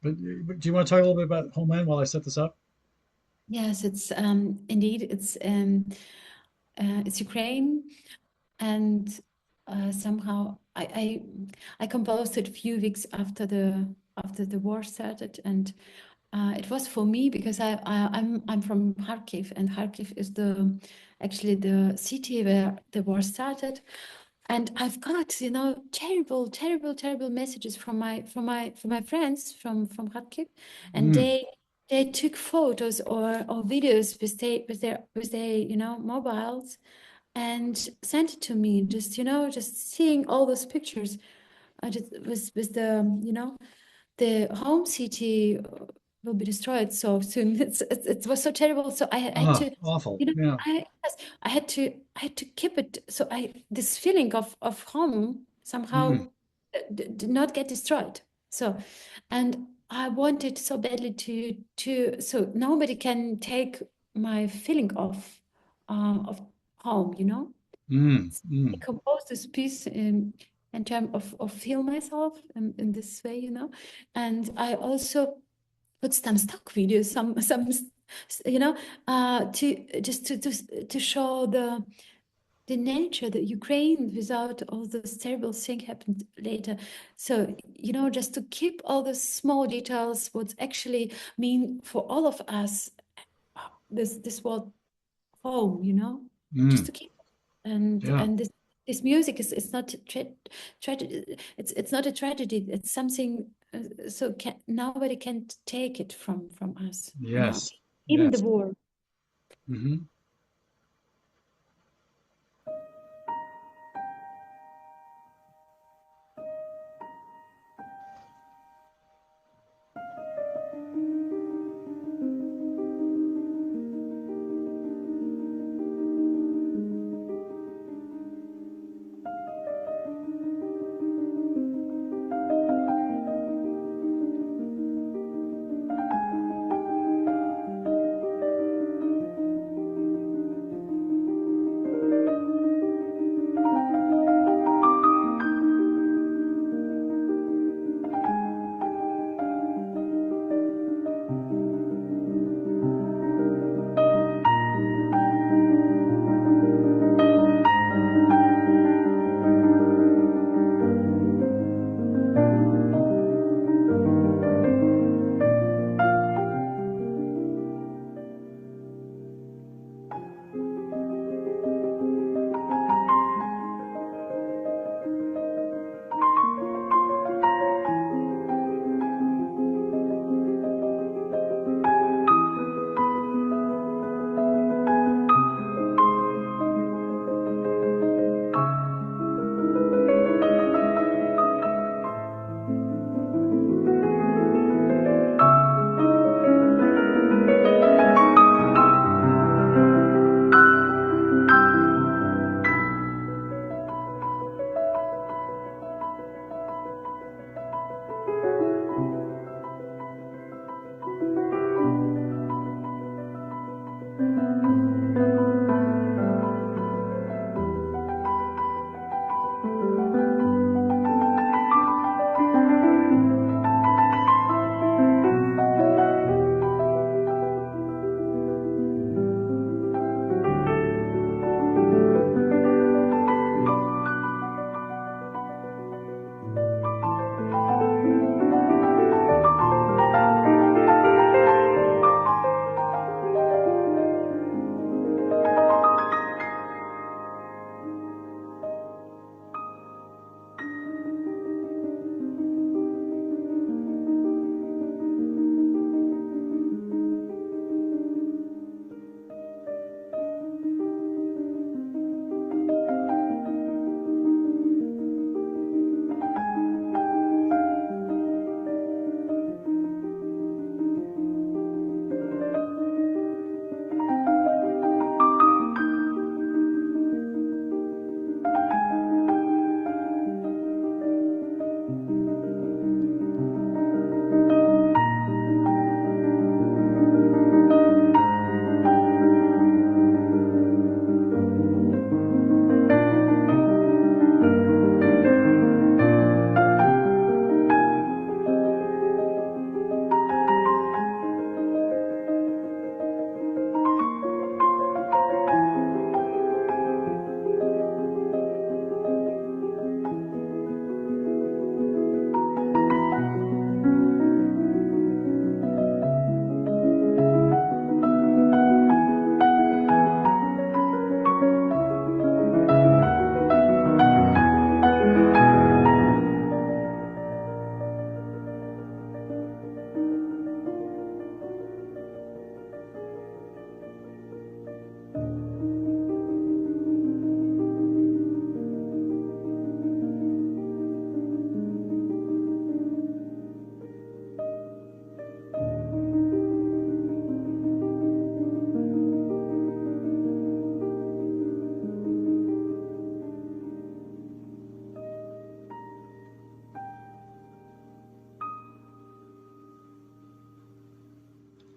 but do you want to talk a little bit about Homeland while I set this up? Yes, it's indeed it's Ukraine, and somehow I composed it a few weeks after the war started, and it was for me because I'm from Kharkiv, and Kharkiv is the actually the city where the war started, and I've got terrible, terrible, terrible messages from my friends from Kharkiv, and Mm, they took photos or videos with their mobiles and sent it to me. Just seeing all those pictures, I just was the the home city will be destroyed so soon. It was so terrible. So I had to, awful. Yeah. yes, I had to keep it. So this feeling of home Mm, somehow did not get destroyed. So, and I wanted so badly so nobody can take my feeling of home, I mm. composed this piece in terms of feel myself in this way, and I also put some stock videos, to just to show the nature, the Ukraine without all those terrible things happened later. So, just to keep all the small details, what's actually mean for all of us, this word home, just Mm, to keep and yeah. and this music is not tragedy. It's not a tragedy. It's something so nobody can take it from us, Yes. even the Yes. war. Hmm.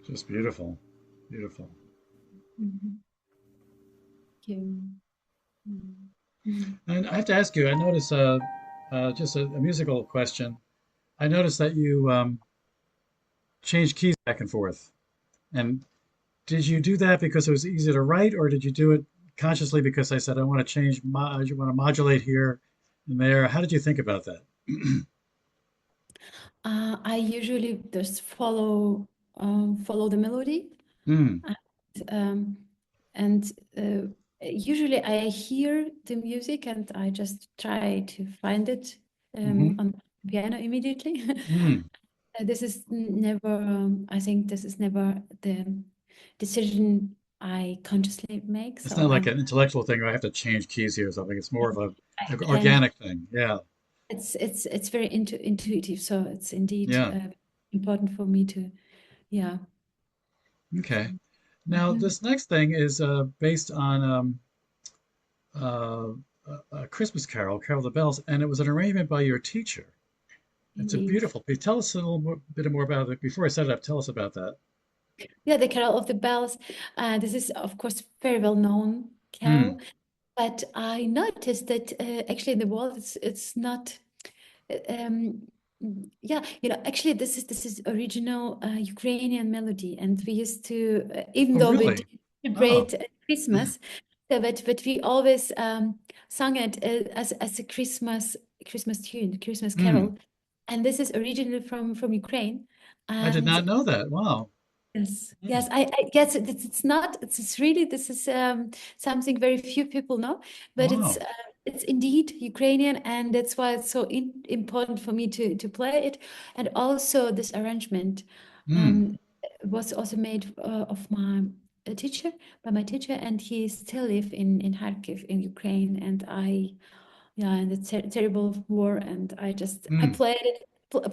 Just beautiful, beautiful. Mhm. Thank you. Mhm. And I have to ask you, I notice just a musical question. I noticed that you change keys back and forth. And did you do that because it was easy to write, or did you do it consciously because I said I want to change, I want to modulate here and there? How did you think about that? I usually just follow the melody, Mm, um, and usually I hear the music and I just try to find it hmm on the piano immediately. mm. This is never, I think this is never the decision I consciously make. It's So not like an intellectual thing, or I have to change keys here or something. It's more of a I an can. organic thing. Yeah, It's very intuitive. So it's indeed yeah. important for me to, yeah. Okay. Now, Mhm. this next thing is based on a Christmas carol, Carol of the Bells, and it was an arrangement by your teacher. It's a Indeed. beautiful piece. Tell us a little bit more about it. Before I set it up, tell us about that. Yeah, the Carol of the Bells. This is, of course, very well known Mm, carol. But I noticed that actually in the world, it's not. Um, yeah, actually, this is original Ukrainian melody, and we used to, even oh, though we really? did Oh. celebrate Christmas, so but we always sung it as a Christmas tune, Christmas Mm, carol, and this is originally from Ukraine, I did and not know that. Wow. yes, Mm, yes, I guess it's not. It's really this is something very few people know, but wow. it's indeed Ukrainian, and that's why it's so important for me to play it. And also this arrangement Mm, um, was also made of my teacher, by my teacher, and he still live in Kharkiv in Ukraine, and yeah, and the terrible war, and I mm. played it.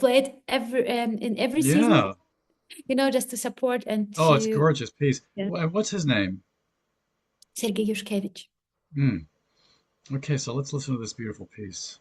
Played every in every season, Yeah. just to support and Oh, it's a to, gorgeous piece. yeah, What's his name? Sergei Yushkevich. Mm. Okay, so let's listen to this beautiful piece.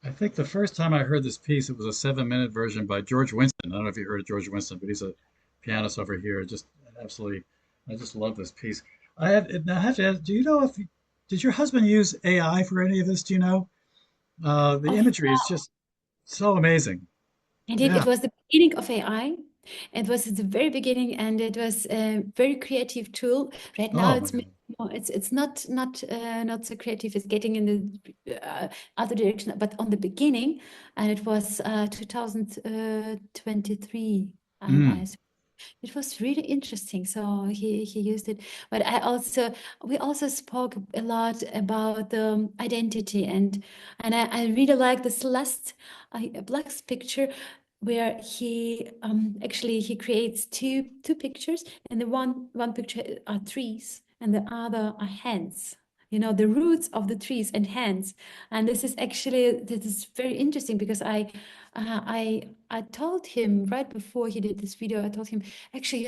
I think the first time I heard this piece, it was a 7-minute version by George Winston. I don't know if you heard of George Winston, but he's a pianist over here. Just absolutely, I just love this piece. Now I have to ask, do you know if did your husband use AI for any of this? Do you know? The Of imagery is just so amazing. Indeed, Yeah. it was the beginning of AI. It was at the very beginning, and it was a very creative tool. Right now, Oh my it's God. it's not so creative. It's getting in the other direction, but on the beginning, and it was 2023. Mm, It was really interesting. So he used it, but we also spoke a lot about the identity, and I really like this last last picture where he actually he creates two pictures, and the one picture are trees and the other are hands. the roots of the trees and hands. And this is very interesting because I told him right before he did this video, I told him, actually,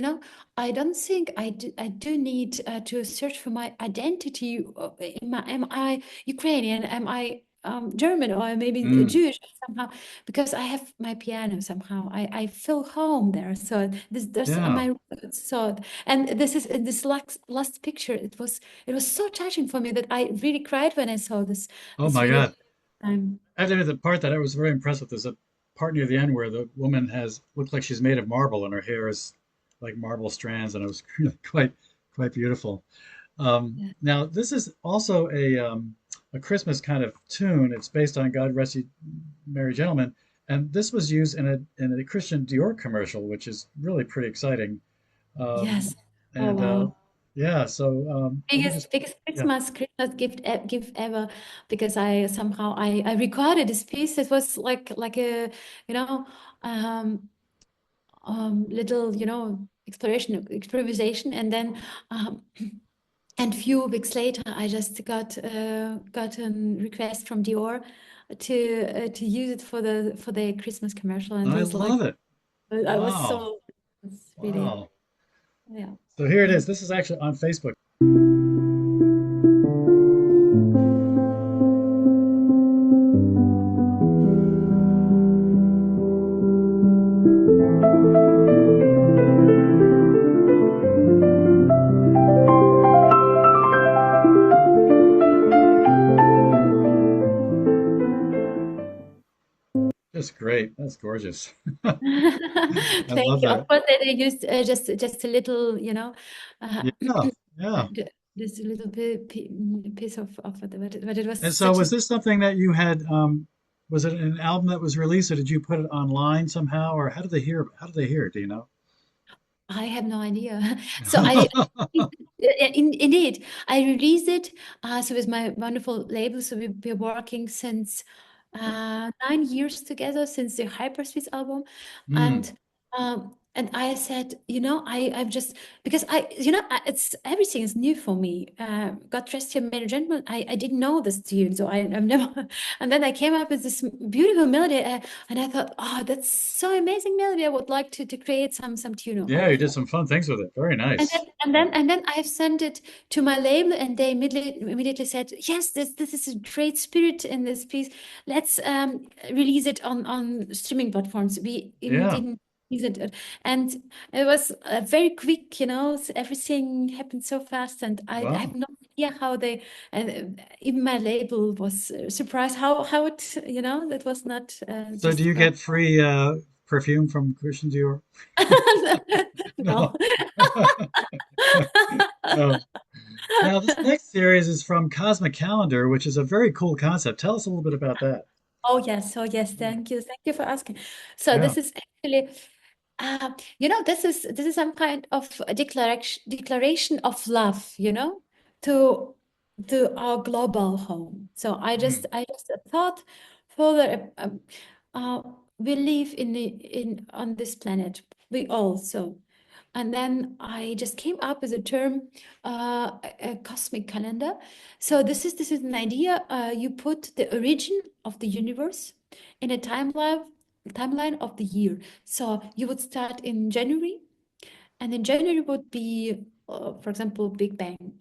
I don't think I do need to search for my identity. Am I Ukrainian? Am I German or maybe Mm, Jewish somehow? Because I have my piano somehow. I feel home there. So there's yeah. my roots. So and this is in this last picture. It was so touching for me that I really cried when I saw this Oh this my video. God. I have to admit, the part that I was very impressed with is a part near the end where the woman has looked like she's made of marble and her hair is like marble strands, and it was quite beautiful. Yeah. Now, this is also a Christmas kind of tune. It's based on God Rest Ye Merry Gentlemen, and this was used in a Christian Dior commercial, which is really pretty exciting. Um, Yes. Oh and wow. yeah, so let me just Biggest yeah. Christmas gift ever, because I recorded this piece. It was like a you know um little exploration improvisation, and then um and few weeks later I just got a request from Dior to use it for the Christmas commercial, and it I was like love it. I was Wow, so it's really wow. yeah. So here it is. This is actually on Facebook. Just great. That's gorgeous. I Thank love you. Of that. course, they used just a little, Yeah, yeah. just a little bit piece of it, but it was And so such a. was this something that you had, was it an album that was released, or did you put it online somehow, or how did they hear it? Do you know? I have no idea. So indeed, I released it. So with my wonderful label. So we're working since 9 years together, since the Hyperspace album, Hmm. and I said, I'm just because it's everything is new for me. God rest your merry gentlemen. I didn't know this tune, so I've never. And then I came up with this beautiful melody, and I thought, oh, that's so amazing melody. I would like to create some tune Yeah, you did some fun things with it. Very and then nice. I've sent it to my label, and they immediately said, "Yes, this is a great spirit in this piece. Let's release it on streaming platforms." We Yeah. immediately released it, and it was very quick. Everything happened so fast, and I have Wow. no idea how they. And even my label was surprised how it. That was not So do just you from. get free perfume from Christian Dior? No. No. No. Now, this next series is from Cosmic Calendar, which is a very cool concept. Tell us a little bit about that. Oh yes, thank you. Thank you for asking. So Yeah. this is actually this is some kind of a declaration of love, to our global home. So Mm. I just thought further, uh, we live in on this planet. We also. And then I just came up with a term, a cosmic calendar. So this is an idea. You put the origin of the universe in a timeline of the year. So you would start in January, and in January would be, for example, Big Bang.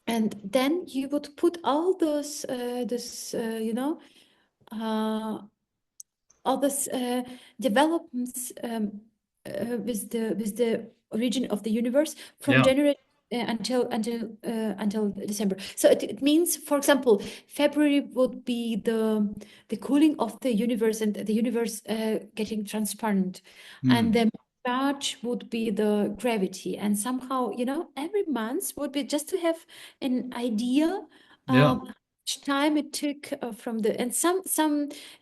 And then you would put all uh, all those developments with the origin of the universe from Yeah. January until December. So it means, for example, February would be the cooling of the universe and the universe getting transparent, and Mm. then March would be the gravity, and somehow every month would be just to have an idea. Yeah. Much time it took from the and some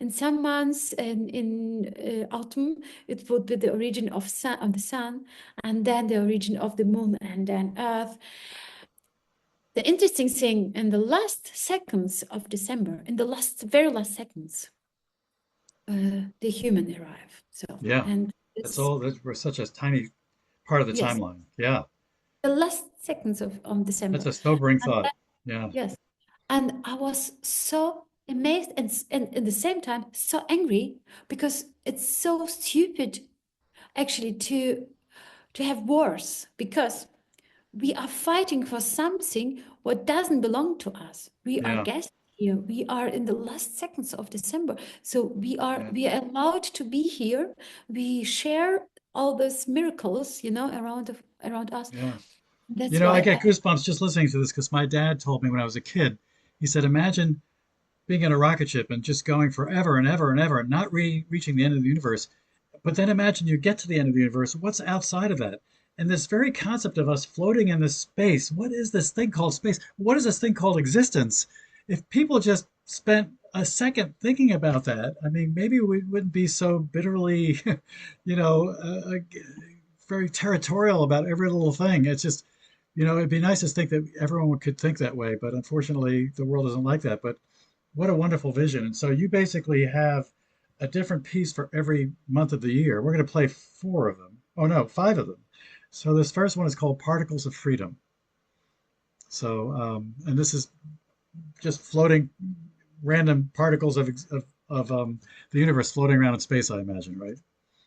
in some months in autumn, it would be the origin of the sun, and then the origin of the moon, and then Earth. The interesting thing, in the last seconds of December, in the very last seconds, the human arrive. So, Yeah. and That's this, all. We're such a tiny part of the yes, timeline. Yeah. the last seconds of That's December. a sobering thought. Yeah. Yes. And I was so amazed and at the same time so angry because it's so stupid actually to have wars because we are fighting for something what doesn't belong to us. We are Yeah. guests here. We are in the last seconds of December. So Yeah. we are allowed to be here. We share all those miracles, around us. Yeah. That's I why get goosebumps just listening to this because my dad told me when I was a kid, he said, imagine being in a rocket ship and just going forever and ever and ever and not reaching the end of the universe. But then imagine you get to the end of the universe. What's outside of that? And this very concept of us floating in this space, what is this thing called space? What is this thing called existence? If people just spent a second thinking about that, I mean, maybe we wouldn't be so bitterly, you know, very territorial about every little thing. It's just, it'd be nice to think that everyone could think that way, but unfortunately, the world isn't like that. But what a wonderful vision. And so you basically have a different piece for every month of the year. We're going to play four of them. Oh, no, five of them. So this first one is called Particles of Freedom. So, and this is just floating random particles of the universe floating around in space, I imagine, right?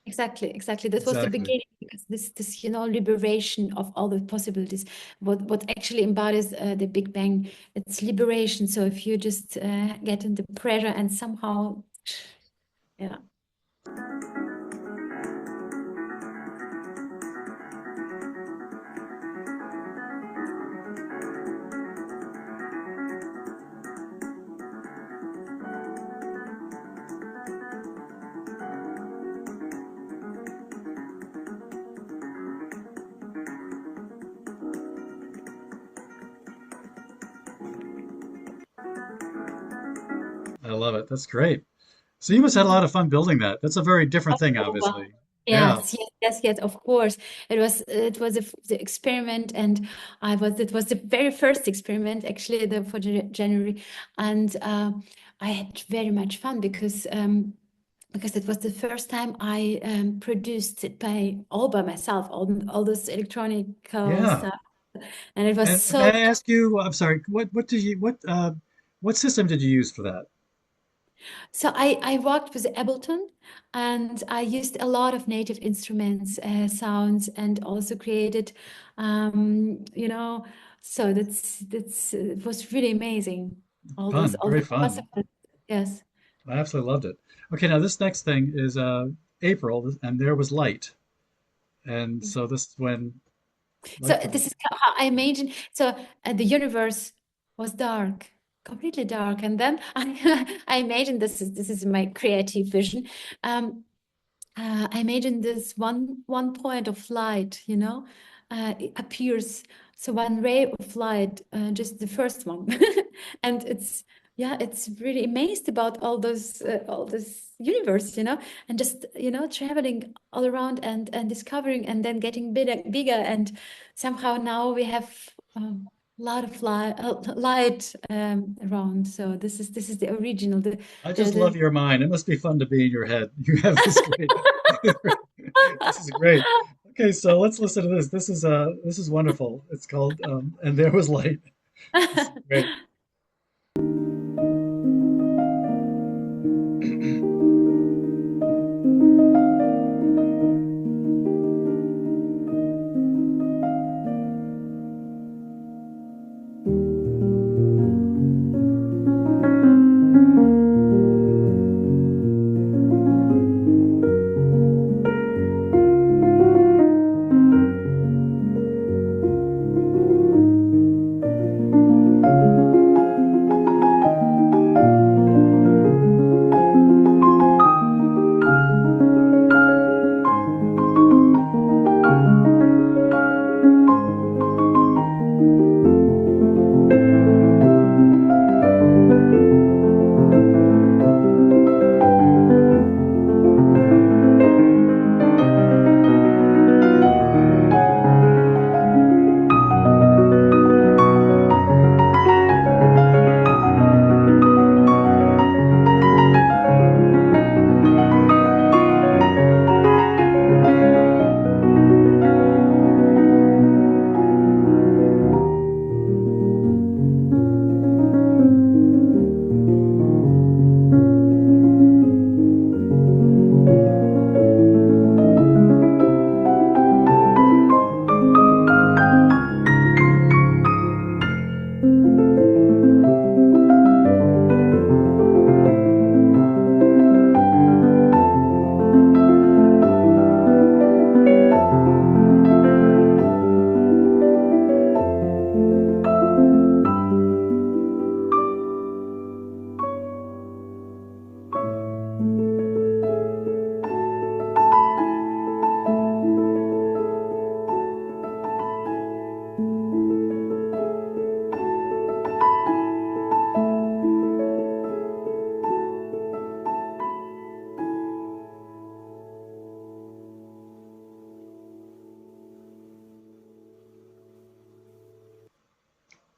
exactly. That was the Exactly. beginning because this liberation of all the possibilities. What actually embodies the Big Bang, it's liberation. So if you just get into pressure and somehow, yeah. I love it. That's great. So you must have had a lot of fun building that. That's a very different thing, Oh, wow. obviously. Yeah. Yes, of course. It was the experiment, and it was the very first experiment actually for January, and I had very much fun because it was the first time I produced it all by myself, all this electronic Yeah. stuff, and it was And so. may I ask you, I'm sorry, what system did you use for that? So I worked with Ableton and I used a lot of native instruments, sounds, and also created, um, you know, so that's it was really amazing. Fun, All very those fun. possibilities. Yes. I absolutely loved it. Okay, now this next thing is April, and there was light, and so this is when So light comes. this is how I imagine. So the universe was dark, completely dark, and then I imagine this is my creative vision. Um, I imagine this one point of light, it appears. So one ray of light, just the first one, and it's really amazed about all this universe, and just traveling all around and discovering and then getting bigger, and somehow now we have a lot of light around. So this is the original I just the love your mind. It must be fun to be in your head. You have this great. This is great. Okay, so let's listen to this. This is wonderful. It's called "And There Was Light." This is great.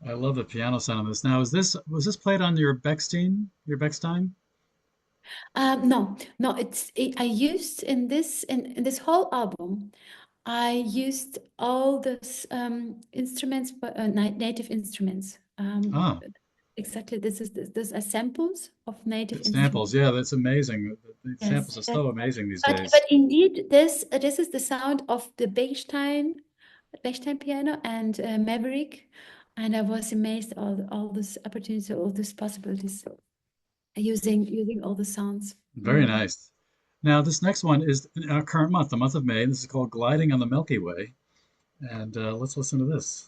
I love the piano sound on this. Now, was this played on your Bechstein? Your Bechstein? No, no, I used in this whole album, I used all those instruments, but native instruments. Ah, Exactly, those are samples of native samples. instruments. Yeah, that's amazing. The Yes, samples are yes. so amazing these But days. indeed, this is the sound of the Bechstein piano and Maverick, and I was amazed all these opportunities, all these possibilities, using all the sounds. Very nice. Now, this next one is in our current month, the month of May. This is called Gliding on the Milky Way. And let's listen to this.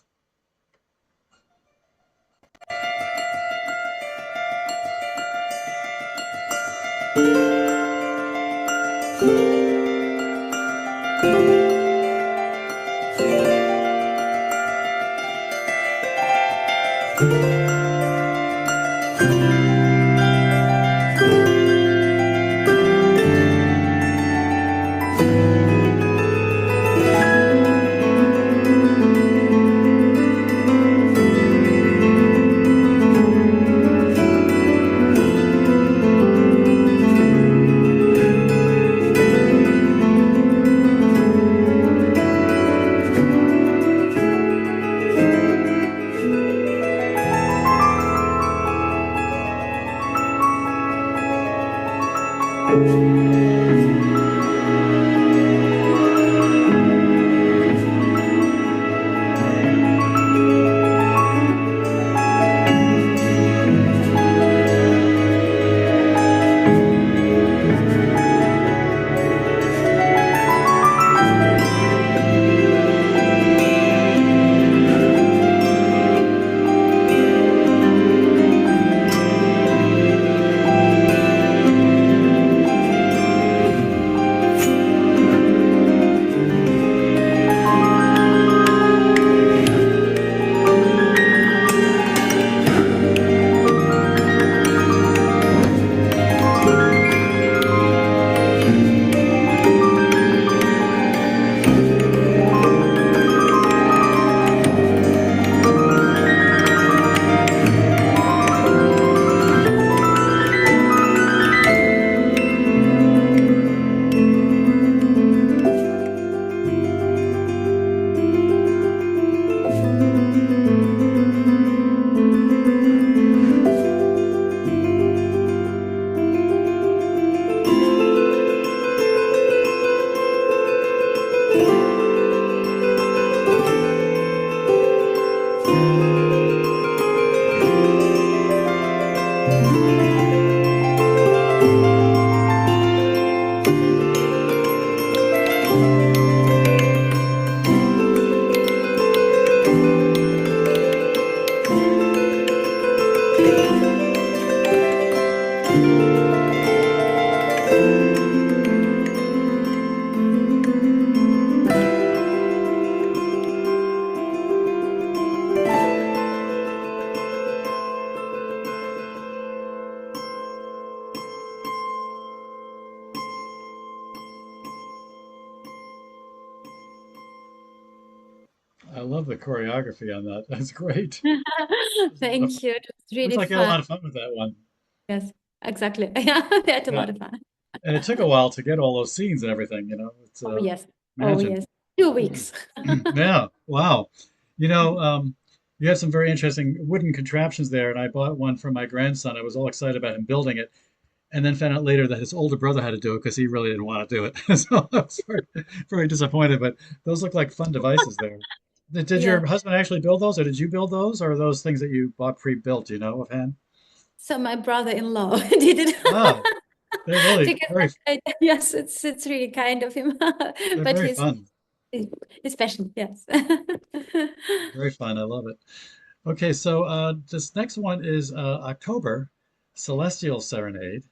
I love the choreography on that. That's great. There's a lot of fun. Thank you. It was Looks really like you had a fun. lot of fun with that one. Yes, exactly. Yeah, we had a Yeah. lot of fun. And it took a while to get all those scenes and everything, you know. It's Oh yes. Oh imagine. yes. 2 weeks. Yeah. Wow. You know, you had some very interesting wooden contraptions there, and I bought one for my grandson. I was all excited about him building it, and then found out later that his older brother had to do it because he really didn't want to do it. So I was very disappointed. But those look like fun devices there. Did Yeah. your husband actually build those, or did you build those, or are those things that you bought pre-built? You know, offhand? So my brother-in-law did it Ah, they're really because yes, it's really kind of him, they're but very fun. his passion. Yes. Very fun. I love it. Okay, so this next one is October, Celestial Serenade.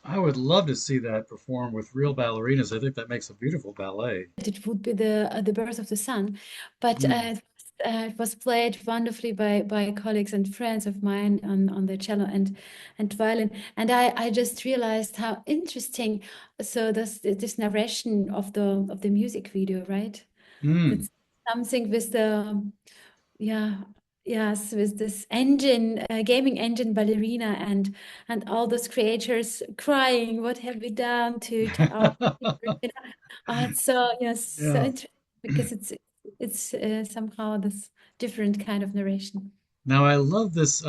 I would love to see that performed with real ballerinas. I think that makes a beautiful ballet. It would be the birth of the sun, but Mm. it was played wonderfully by colleagues and friends of mine on the cello and violin. And I just realized how interesting. So this narration of the music video, right? Mm. That's something with the yeah. Yes, with this engine, gaming engine ballerina and all those creators crying, what have we done to our Oh, it's so yes, so Yeah. interesting because it's somehow this different kind of narration. Now I love this.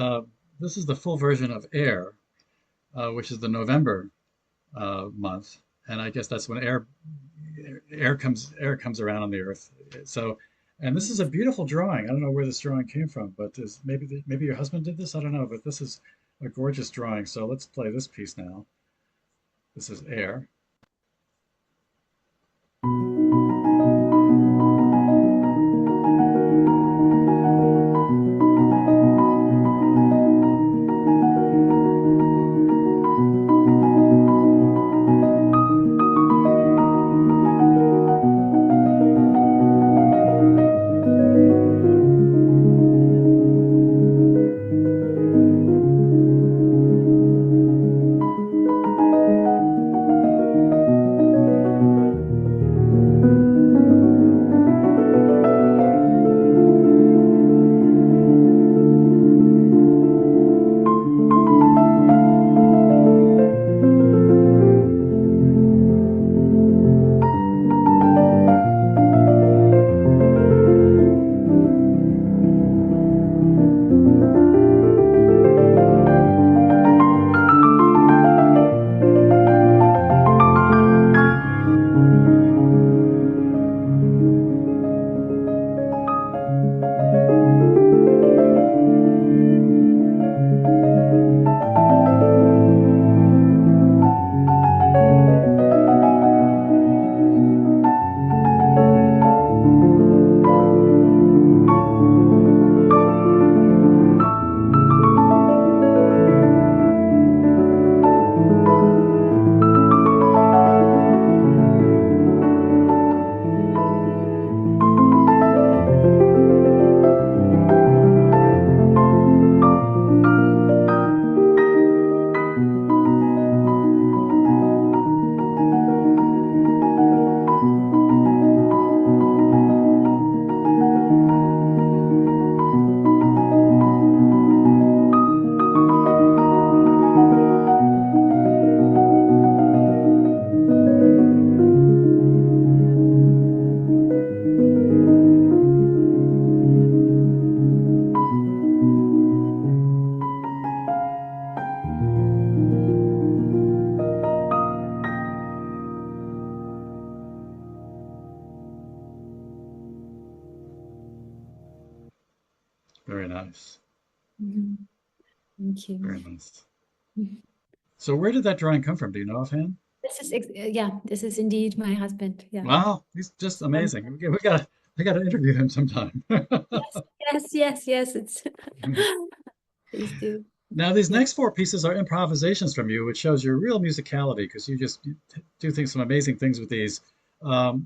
This is the full version of Air, which is the November month, and I guess that's when air comes around on the Earth. So, and this is a beautiful drawing. I don't know where this drawing came from, but maybe your husband did this. I don't know, but this is a gorgeous drawing. So let's play this piece now. This is Air. Very nice. Thank you. Very nice. So where did that drawing come from? Do you know offhand? This is indeed my husband. Yeah. Wow, he's just Um, amazing. We got to interview him sometime. yes. It's please do. Now, these Yeah. next four pieces are improvisations from you, which shows your real musicality because you do things, some amazing things with these.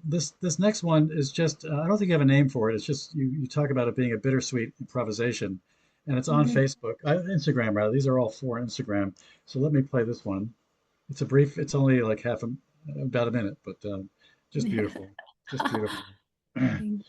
This next one is just, I don't think you have a name for it. It's just you talk about it being a bittersweet improvisation, and it's on Mhm. Facebook, Instagram rather. These are all four on Instagram. So let me play this one. It's only like about a minute, but just beautiful, just beautiful. Thank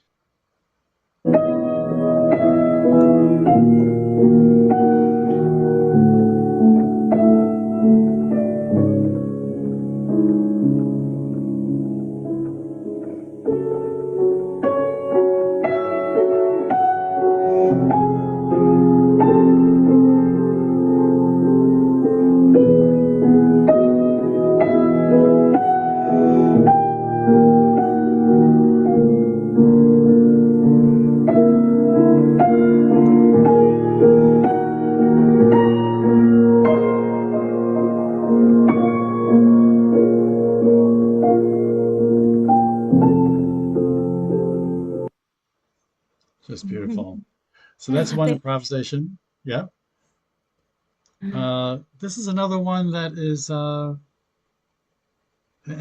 Just beautiful. you. So that's one Thank improvisation. Yeah. you. This is another one that is, and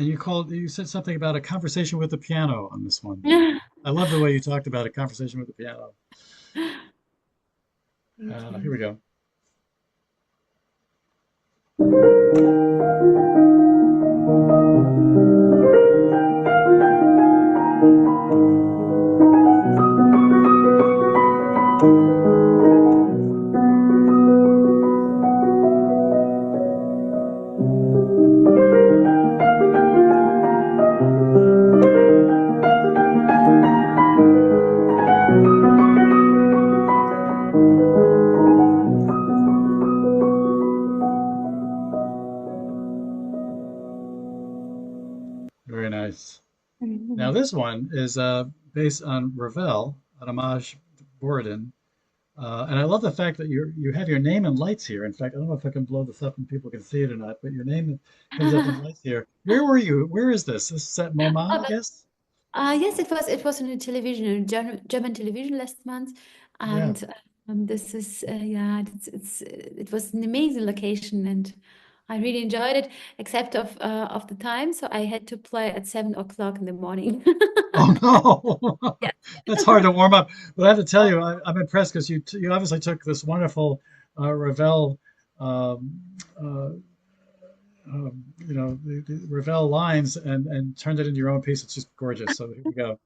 you said something about a conversation with the piano on this one. I love the way you talked about a conversation with the piano. Thank Here you. we go. Very nice. Now Mhm. this one is based on Ravel, an homage to Borodin. And I love the fact that you have your name in lights here. In fact, I don't know if I can blow this up and people can see it or not, but your name comes up in lights here. Where were you? Where is this? This is at MoMA, Oh, I guess? yes, it was on a television, German television last month, Yeah. and this is yeah, it was an amazing location, and I really enjoyed it, except of the time, so I had to play at 7 o'clock in the morning. Oh no, Yeah. that's hard to warm up. But I have to tell you, I'm impressed because you obviously took this wonderful Ravel, um, uh, the Ravel lines and turned it into your own piece. It's just gorgeous. So here we go.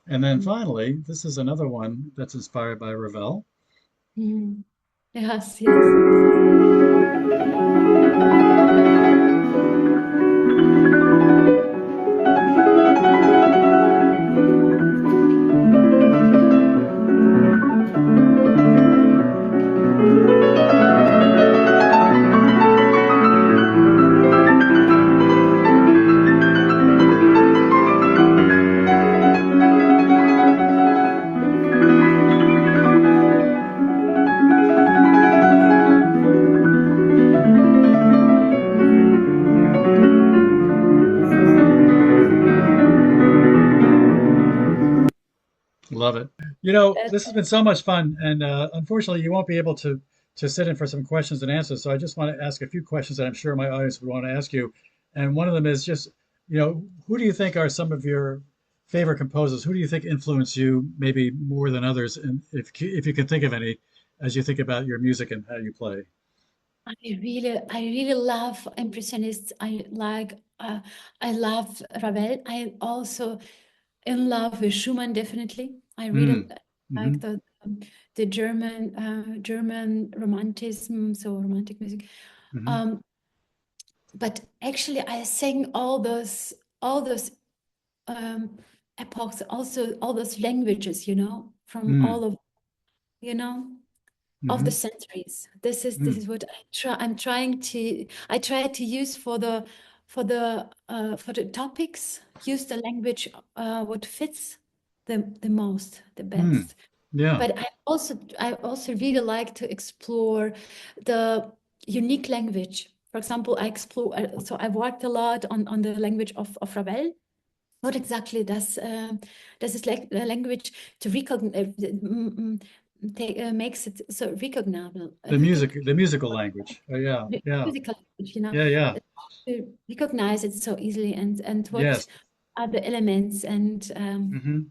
And then finally, this is another one that's inspired by Ravel. Mhm. Yes. Love it. You know, That- this has been so much fun, and unfortunately, you won't be able to sit in for some questions and answers. So I just want to ask a few questions that I'm sure my audience would want to ask you. and one of them is just, who do you think are some of your favorite composers? Who do you think influence you maybe more than others? And if you can think of any, as you think about your music and how you play. I really love impressionists. I love Ravel. I am also in love with Schumann, definitely. I really Mm. like Hmm. the German romanticism, so romantic music. Hmm. Um, but actually, I sing all those um, epochs, also all those languages, from Mm. all of you know of the Hmm. centuries. This is Mm. what I try to use for the topics. Use the language what fits the most, the Mm. best. Yeah. But I also really like to explore the unique language. For example, so I worked a lot on the language of Ravel. What exactly does this language to recognize makes it so recognizable, The musical language. Oh, yeah. Yeah. musical language, Yeah. Yeah. to recognize it so easily, and what Yes. are the elements and Hmm.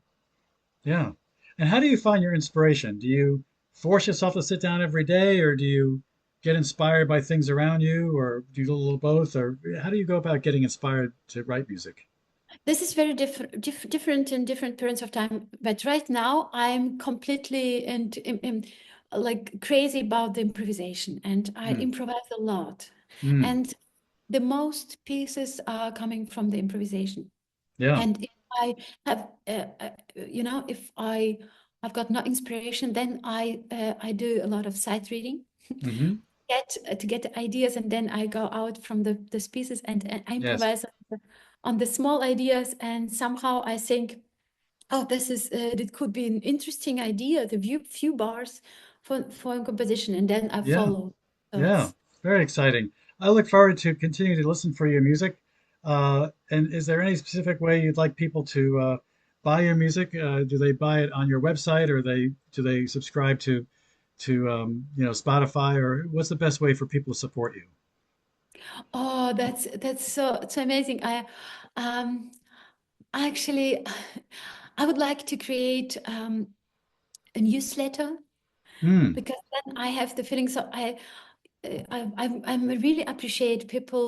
Yeah. And how do you find your inspiration? Do you force yourself to sit down every day, or do you get inspired by things around you, or do you do a little both, or how do you go about getting inspired to write music? this is very different in different periods of time. But right now, I'm completely like crazy about the improvisation, and I Mm. improvise a lot. Mm. And the most pieces are coming from the improvisation. Yeah. And if I have, if I've got no inspiration, then I do a lot of sight reading, Hmm. to get ideas, and then I go out from the pieces, and I Yes. improvise on the small ideas, and somehow I think, oh, it could be an interesting idea, the few bars for a composition, and then I Yeah. follow. So Yeah. it's Very exciting. I look forward to continuing to listen for your music. And is there any specific way you'd like people to buy your music? Do they buy it on your website, or do they subscribe to Spotify, or what's the best way for people to support you? Oh, that's so amazing. Um actually I would like to create a newsletter, Hmm. because then I have the feeling. So I really appreciate people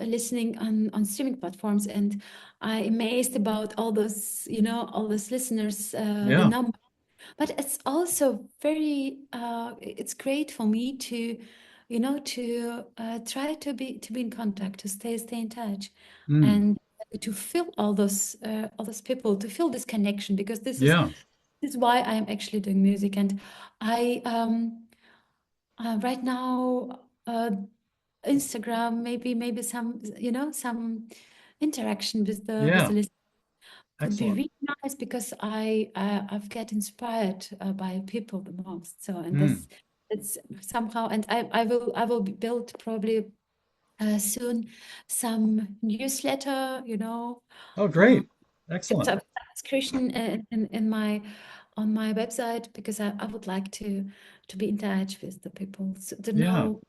listening on streaming platforms, and I'm amazed about all those listeners, the Yeah. number. But it's also it's great for me to try to be in contact, to stay in touch, Hmm. and to feel all those people, to feel this connection, because Yeah. this is why I'm actually doing music. And I right now, Instagram, maybe some interaction with the Yeah. list would be Excellent. really nice, because I've get inspired by people the most. So, and Hmm. that's somehow, and I will build probably soon some newsletter, Oh, uh, great. it's Excellent. a subscription in my on my website, because I would like to be in touch with the people, to Yeah. know,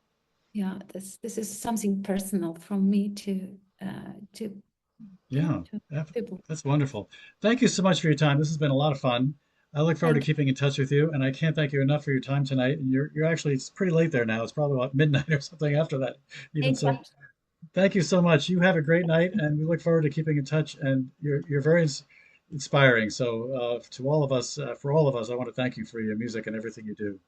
yeah, this is something personal from me to yeah, Yeah, to that- people. that's wonderful. Thank you so much for your time. This has been a lot of fun. I look forward to Thank you. keeping in touch with you, and I can't thank you enough for your time tonight. And you're actually, it's pretty late there now. It's probably about midnight or something after that, even so. Exactly. Thank you so much. You have a great night, and we look forward to keeping in touch. And you're very inspiring. So to all of us, for all of us, I want to thank you for your music and everything you do.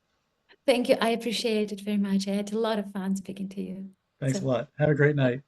Thank you. I appreciate it very much. I had a lot of fun speaking to you. Thanks a So lot. Have a great night.